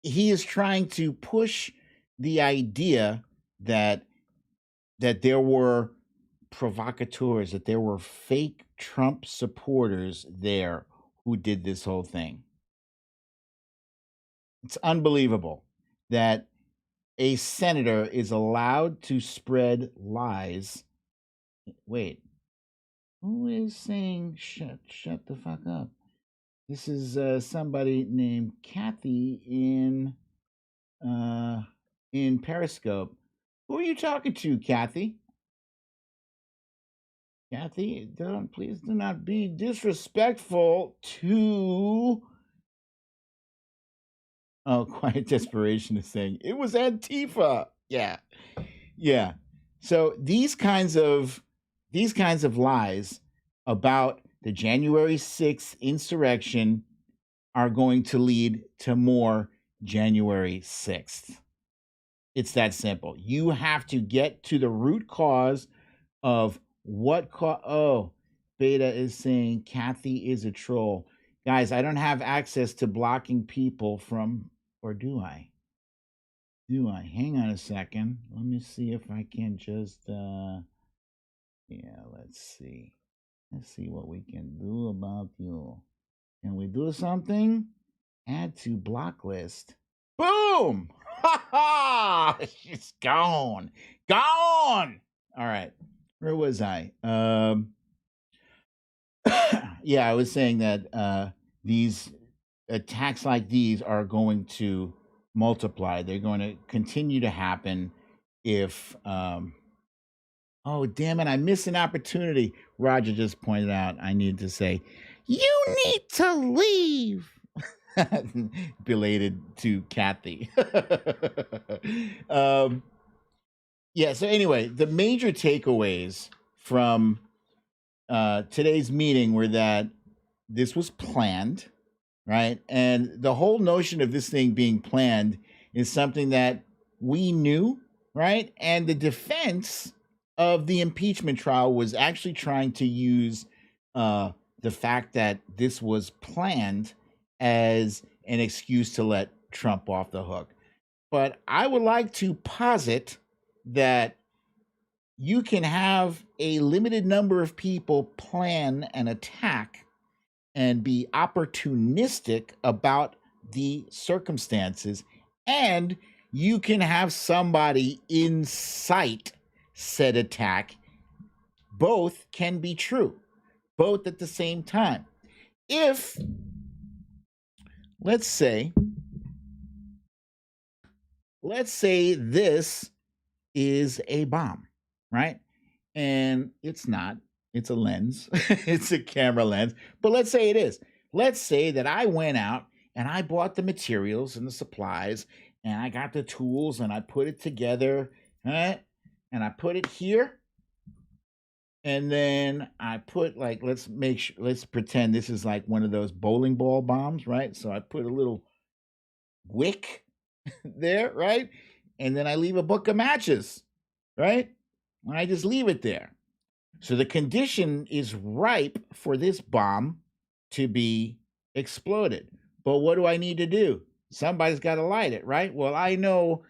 he is trying to push the idea that there were provocateurs, that there were fake Trump supporters there who did this whole thing. It's unbelievable that a senator is allowed to spread lies. Wait, who is saying shut the fuck up? This is somebody named Kathy in Periscope. Who are you talking to, Kathy? Kathy, please do not be disrespectful to... Oh, Quiet Desperation is saying, it was Antifa. Yeah. So these kinds of lies about the January 6th insurrection are going to lead to more January 6th. It's that simple. You have to get to the root cause of what Beta is saying Kathy is a troll. Guys, I don't have access to blocking people from, or do I? Hang on a second. Let me see if I can just, let's see. Let's see what we can do about you. Can we do something? Add to block list. Boom! Ha ha! She's gone. Gone! All right. Where was I? Yeah, I was saying that these attacks like these are going to multiply. They're going to continue to happen if oh damn it, I missed an opportunity. Roger just pointed out I need to say, you need to leave. Belated to Kathy. um, yeah, so anyway, the major takeaways from today's meeting were that this was planned, right? And the whole notion of this thing being planned is something that we knew, right? And the defense of the impeachment trial was actually trying to use the fact that this was planned as an excuse to let Trump off the hook. But I would like to posit that you can have a limited number of people plan an attack and be opportunistic about the circumstances, and you can have somebody incite said attack. Both can be true, both at the same time. If, let's say this is a bomb, right? And it's not. It's a lens. It's a camera lens. But let's say it is. Let's say that I went out and I bought the materials and the supplies and I got the tools and I put it together, right? And I put it here. And then I put like, let's pretend this is like one of those bowling ball bombs, right? So I put a little wick there, right? And then I leave a book of matches, right? And I just leave it there. So the condition is ripe for this bomb to be exploded. But what do I need to do? Somebody's got to light it, right? Well, I know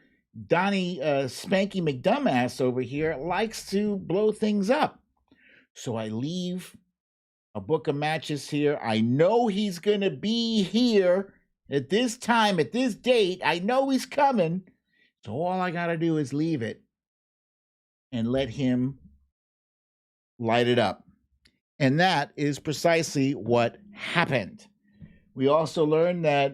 Donnie Spanky McDumbass over here likes to blow things up. So I leave a book of matches here. I know he's going to be here at this time, at this date. I know he's coming. So all I got to do is leave it and let him light it up. And that is precisely what happened. We also learned that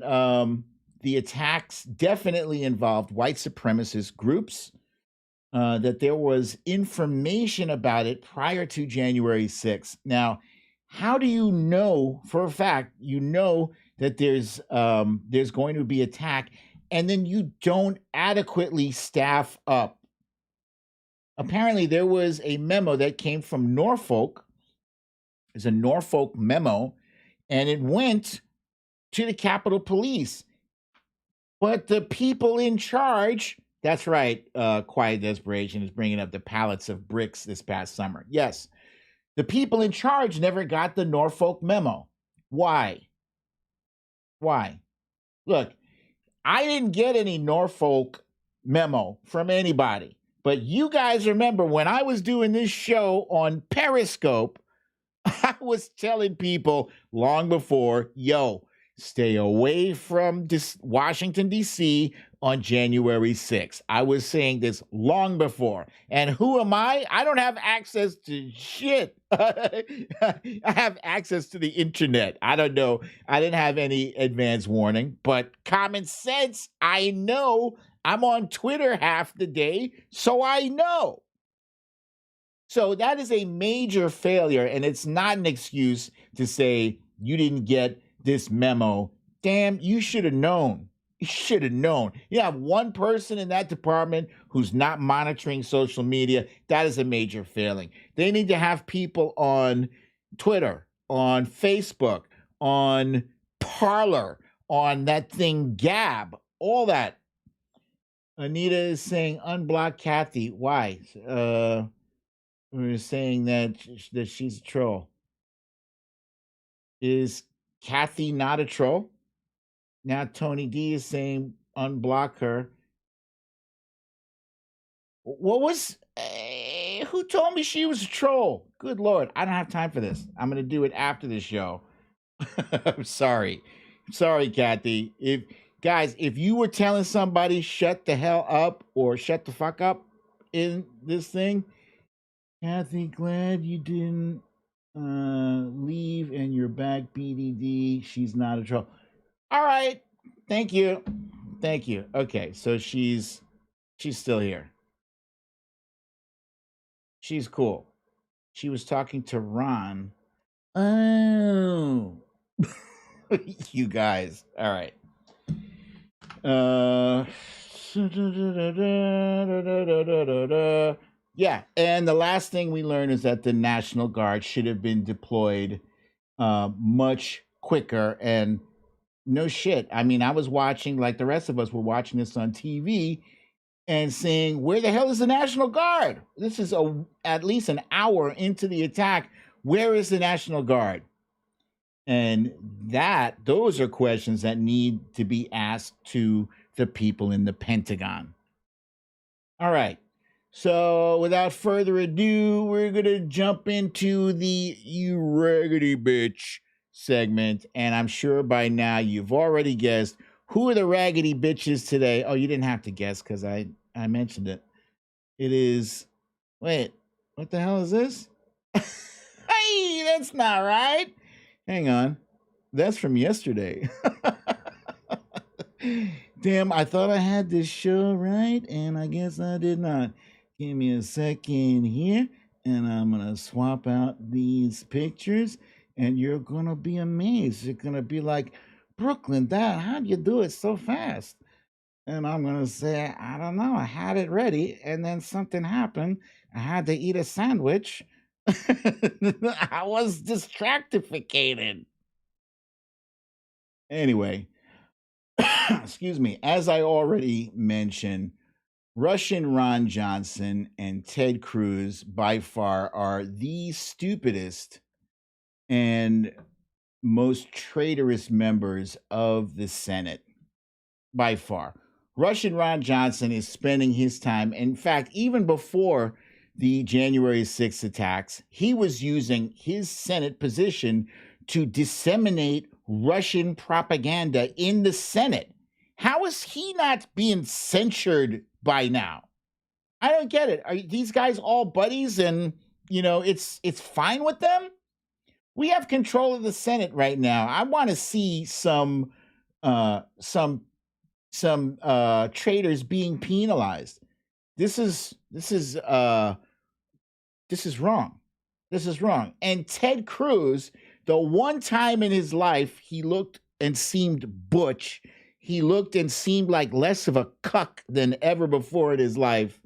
the attacks definitely involved white supremacist groups, that there was information about it prior to January 6th. Now, how do you know for a fact, you know that there's going to be attack, and then you don't adequately staff up? Apparently, there was a memo that came from Norfolk. It's a Norfolk memo, and it went to the Capitol Police. But the people in charge, that's right, Quiet Desperation is bringing up the pallets of bricks this past summer. Yes, the people in charge never got the Norfolk memo. Why? Look, I didn't get any Norfolk memo from anybody. But you guys remember when I was doing this show on Periscope, I was telling people long before, yo, stay away from Washington, D.C. on January 6th. I was saying this long before. And who am I? I don't have access to shit. I have access to the internet. I don't know. I didn't have any advance warning, but common sense, I know. I'm on Twitter half the day, so I know. So that is a major failure, and it's not an excuse to say you didn't get this memo. Damn, you should have known. You should have known. You have one person in that department who's not monitoring social media. That is a major failing. They need to have people on Twitter, on Facebook, on Parler, on that thing Gab, all that. Anita is saying unblock Kathy. Why? We're saying that she's a troll. Is Kathy not a troll? Now Tony D is saying unblock her. What was? Who told me she was a troll? Good Lord, I don't have time for this. I'm going to do it after the show. I'm sorry, Kathy. If you were telling somebody shut the hell up or shut the fuck up in this thing, Kathy, glad you didn't Leave and you're back, BDD. She's not a troll. All right. Thank you. Thank you. Okay, so she's still here. She's cool. She was talking to Ron. Oh. You guys. All right. Yeah, and the last thing we learned is that the National Guard should have been deployed much quicker. And no shit. I mean, I was watching, like the rest of us were watching this on TV and saying, where the hell is the National Guard? This is at least an hour into the attack. Where is the National Guard? And those are questions that need to be asked to the people in the Pentagon. All right. So without further ado, we're going to jump into the You Raggedy Bitch segment. And I'm sure by now you've already guessed who are the Raggedy Bitches today. Oh, you didn't have to guess because I mentioned it. It is, wait, what the hell is this? Hey, that's not right. Hang on. That's from yesterday. Damn, I thought I had this show right, and I guess I did not. Give me a second here, and I'm going to swap out these pictures, and you're going to be amazed. You're going to be like, Brooklyn, Dad, how'd you do it so fast? And I'm going to say, I don't know. I had it ready, and then something happened. I had to eat a sandwich. I was distractificated. Anyway, excuse me. As I already mentioned, Russian Ron Johnson and Ted Cruz by far are the stupidest and most traitorous members of the Senate. By far. Russian Ron Johnson is spending his time, in fact, even before the January 6th attacks, he was using his Senate position to disseminate Russian propaganda in the Senate. How is he not being censured by now? I don't get it. Are these guys all buddies and, it's fine with them? We have control of the Senate right now. I want to see some traitors being penalized. This is wrong. This is wrong. And Ted Cruz, the one time in his life he looked and seemed butch, he looked and seemed like less of a cuck than ever before in his life,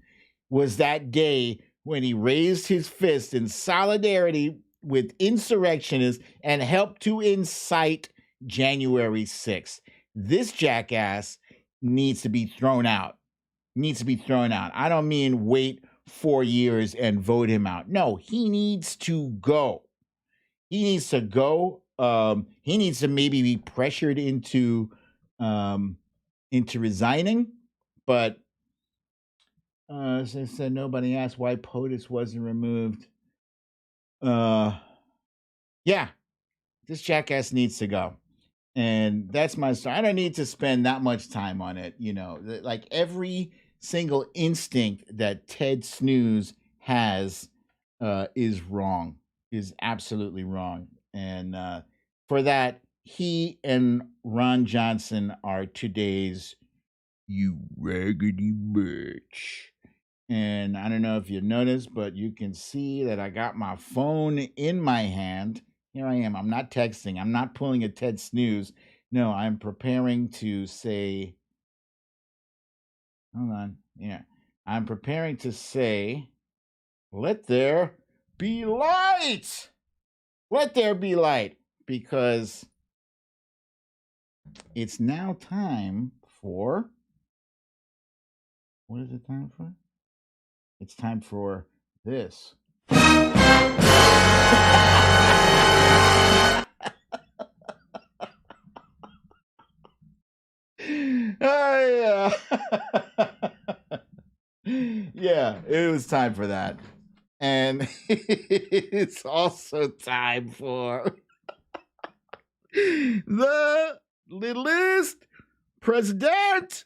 was that day when he raised his fist in solidarity with insurrectionists and helped to incite January 6th. This jackass needs to be thrown out. I don't mean wait 4 years and vote him out. No, he needs to go. He needs to maybe be pressured into resigning. But as I said, nobody asked why POTUS wasn't removed. Yeah, this jackass needs to go. And that's my story. I don't need to spend that much time on it. Like every single instinct that Ted Snooze has is wrong, is absolutely wrong. And for that, he and Ron Johnson are today's You Raggedy Bitch. And I don't know if you noticed, but you can see that I got my phone in my hand. Here I am. I'm not texting. I'm not pulling a Ted Snooze. No, I'm preparing to say, hold on. Yeah. I'm preparing to say, let there be light. Let there be light. Because it's now time for, what is it time for? It's time for this. Yeah. Yeah, it was time for that. And it's also time for the littlest president.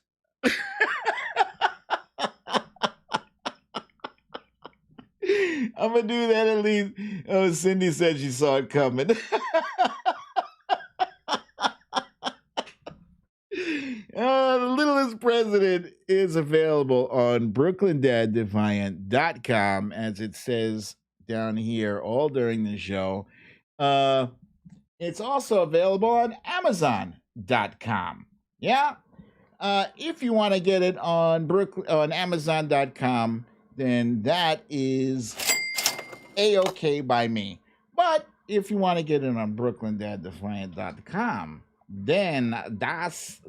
I'm gonna do that at least. Oh, Cindy said she saw it coming. The Littlest President is available on BrooklynDadDefiant.com, as it says down here all during the show. It's also available on Amazon.com. Yeah. If you want to get it on Amazon.com, then that is A-OK by me. But if you want to get it on BrooklynDadDefiant.com, then that's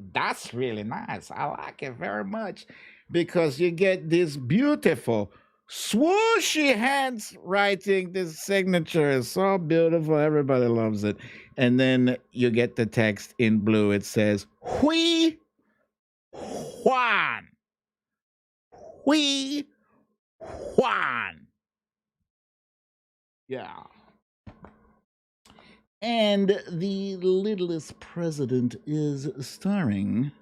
really nice. I like it very much because you get this beautiful swooshy hands writing. This signature is so beautiful. Everybody loves it. And then you get the text in blue. It says, Hui Juan. Hui Juan. Yeah. And The Littlest President is starring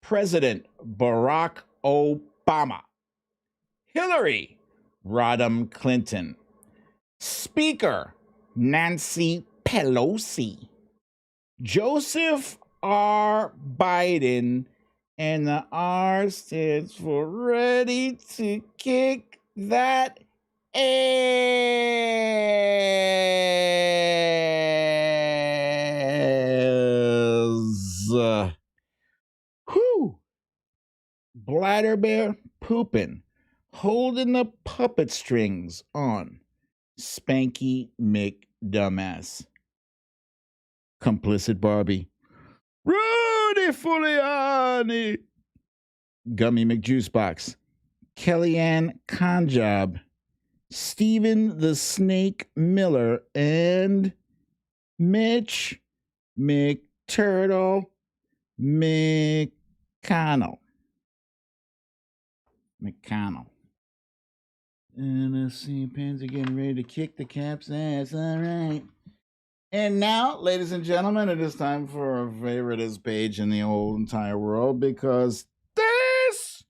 President Barack Obama, Hillary Rodham Clinton, Speaker Nancy Pelosi, Joseph R. Biden, and the R stands for ready to kick that ass. Whew. Bladder bear pooping, holding the puppet strings on Spanky McDumbass. Complicit Barbie. Rudy Giuliani. Gummy McJuicebox. Kellyanne Conjob. Stephen the Snake Miller. And Mitch McTurtle McConnell. And let's see, Pens are getting ready to kick the Caps' ass. All right. And now, ladies and gentlemen, it is time for our favoriteest page in the whole entire world, because this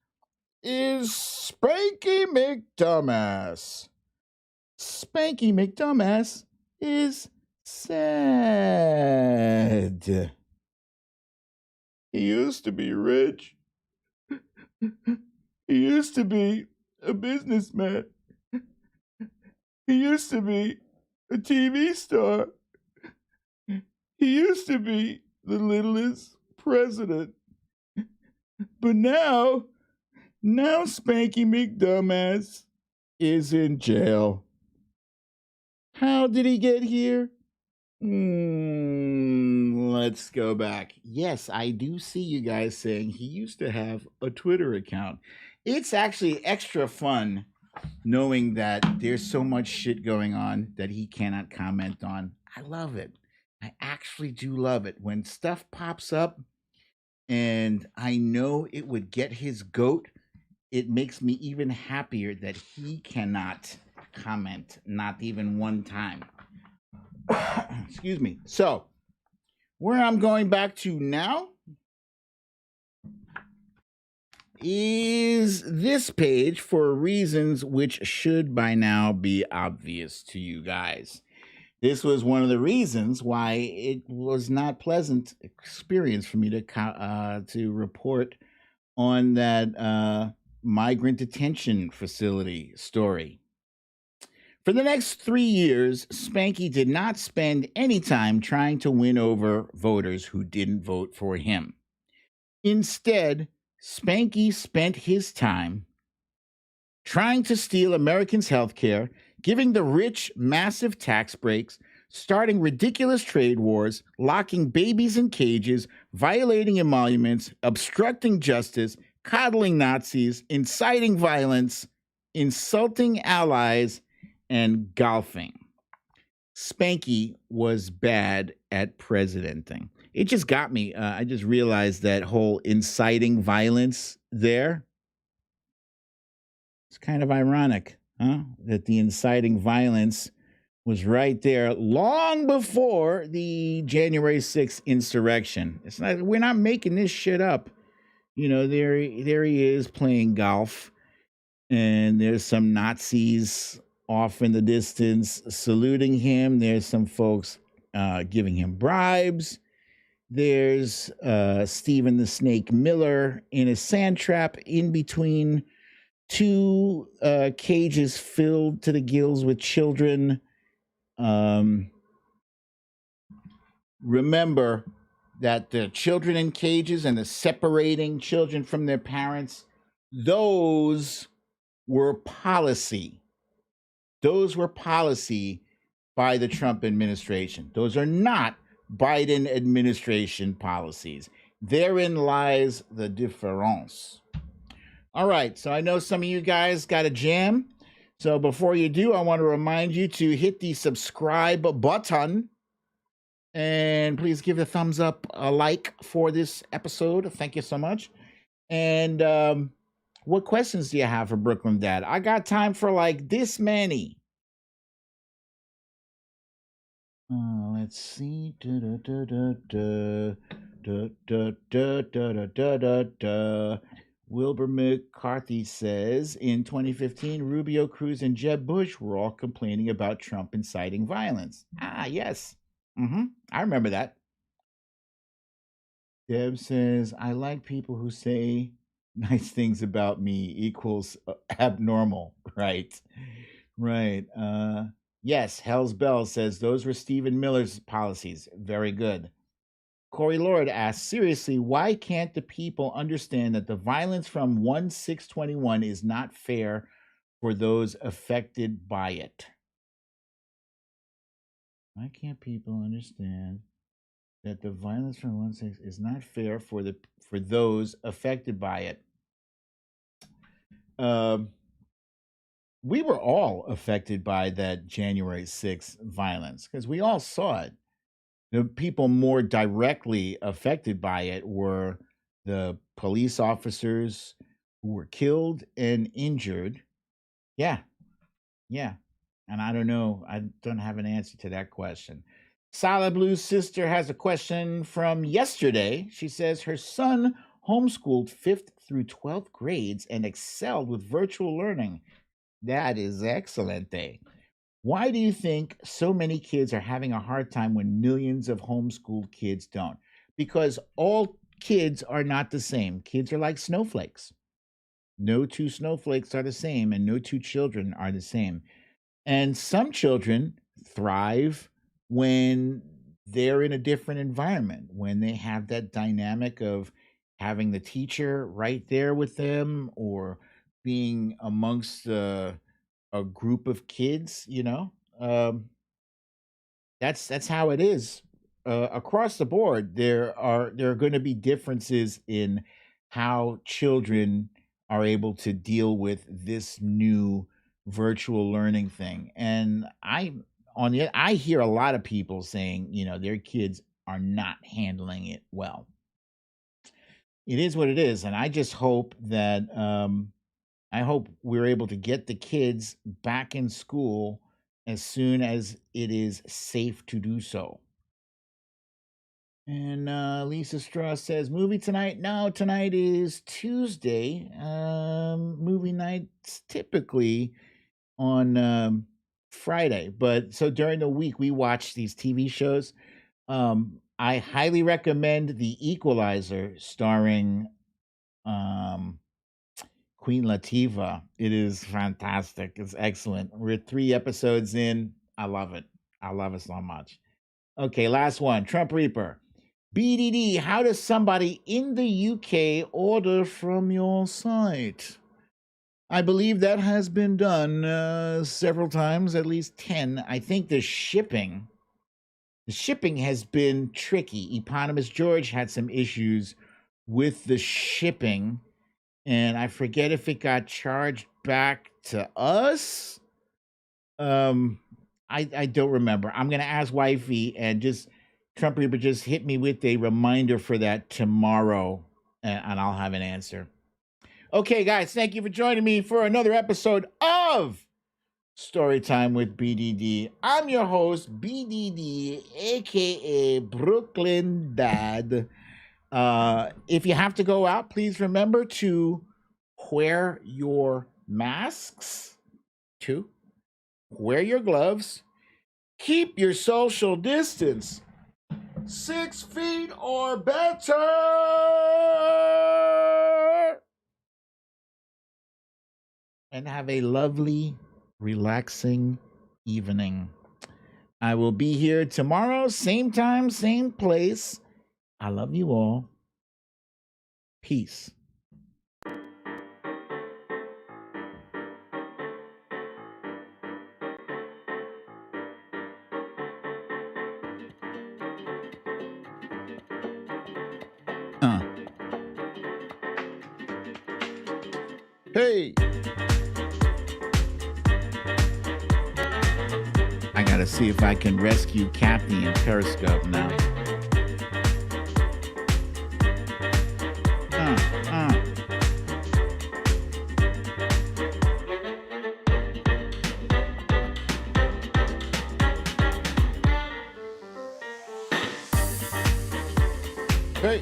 is Spanky McDumbass. Spanky McDumbass is sad. He used to be rich. He used to be a businessman. He used to be a TV star. He used to be the littlest president. But now Spanky McDumbass is in jail. How did he get here? Let's go back. Yes, I do see you guys saying he used to have a Twitter account. It's actually extra fun knowing that there's so much shit going on that he cannot comment on. I love it. I actually do love it. When stuff pops up and I know it would get his goat, it makes me even happier that he cannot comment, not even one time. Excuse me. So, where I'm going back to now is this page for reasons which should by now be obvious to you guys. This was one of the reasons why it was not pleasant experience for me to report on that migrant detention facility story. For the next 3 years, Spanky did not spend any time trying to win over voters who didn't vote for him. Instead, Spanky spent his time trying to steal Americans' health care, giving the rich massive tax breaks, starting ridiculous trade wars, locking babies in cages, violating emoluments, obstructing justice, coddling Nazis, inciting violence, insulting allies, and golfing. Spanky was bad at presidenting. It just got me. I just realized that whole inciting violence there. It's kind of ironic, huh? That the inciting violence was right there long before the January 6th insurrection. It's not. We're not making this shit up. You know, there he is playing golf. And there's some Nazis off in the distance saluting him. There's some folks giving him bribes. There's Stephen the Snake Miller in a sand trap in between two cages filled to the gills with children. Remember that the children in cages and the separating children from their parents, those were policy. Those were policy by the Trump administration. Those are not Biden administration policies. Therein lies the difference. All right, so I know some of you guys got a jam. So before you do, I want to remind you to hit the subscribe button. And please give a thumbs up, a like for this episode. Thank you so much. And what questions do you have for Brooklyn Dad? I got time for like this many. Let's see. Wilbur McCarthy says, in 2015, Rubio, Cruz, and Jeb Bush were all complaining about Trump inciting violence. Ah, yes. I remember that. Deb says, I like people who say nice things about me equals abnormal. Right. Yes, Hell's Bell says those were Stephen Miller's policies. Very good. Corey Lord asks, seriously, why can't the people understand that the violence from 1/6/21 is not fair for those affected by it? Why can't people understand that the violence from 1/6 is not fair for those affected by it? We were all affected by that January 6th violence because we all saw it. The people more directly affected by it were the police officers who were killed and injured. Yeah. And I don't know. I don't have an answer to that question. Solid Blue's sister has a question from yesterday. She says her son homeschooled 5th through 12th grades and excelled with virtual learning. That is excellent, eh? Why do you think so many kids are having a hard time when millions of homeschooled kids don't? Because all kids are not the same. Kids are like snowflakes. No two snowflakes are the same, and no two children are the same. And some children thrive when they're in a different environment, when they have that dynamic of having the teacher right there with them or being amongst a group of kids, that's how it is. Across the board, there are going to be differences in how children are able to deal with this new virtual learning thing. And I hear a lot of people saying, their kids are not handling it well. It is what it is, and I just hope that I hope we're able to get the kids back in school as soon as it is safe to do so. And Lisa Strauss says, movie tonight? No, tonight is Tuesday. Movie night's typically on Friday. But so during the week, we watch these TV shows. I highly recommend The Equalizer starring Queen Latifah. It is fantastic. It's excellent. We're 3 episodes in. I love it. I love it so much. Okay, last one. Trump Reaper. BDD, how does somebody in the UK order from your site? I believe that has been done several times, at least 10. I think the shipping has been tricky. Eponymous George had some issues with the shipping, and I forget if it got charged back to us. I don't remember. I'm gonna ask Wifey, and just Trump Reaper just hit me with a reminder for that tomorrow, and I'll have an answer. Okay, guys, thank you for joining me for another episode of Storytime with BDD. I'm your host, BDD, aka Brooklyn Dad. If you have to go out, please remember to wear your masks. 2, wear your gloves. Keep your social distance. 6 feet or better. And have a lovely, relaxing evening. I will be here tomorrow, same time, same place. I love you all. Peace. Hey. I gotta see if I can rescue Kathy in Periscope now. Hey.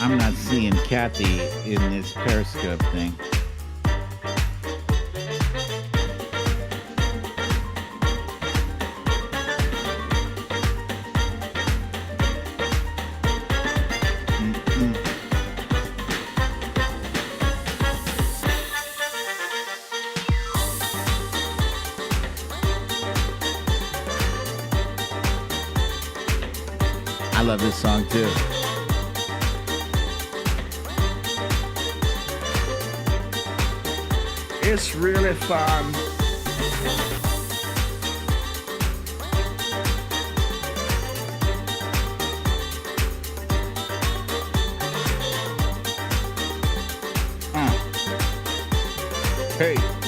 I'm not seeing Kathy in this Periscope thing. I love this song too. It's really fun. Hey.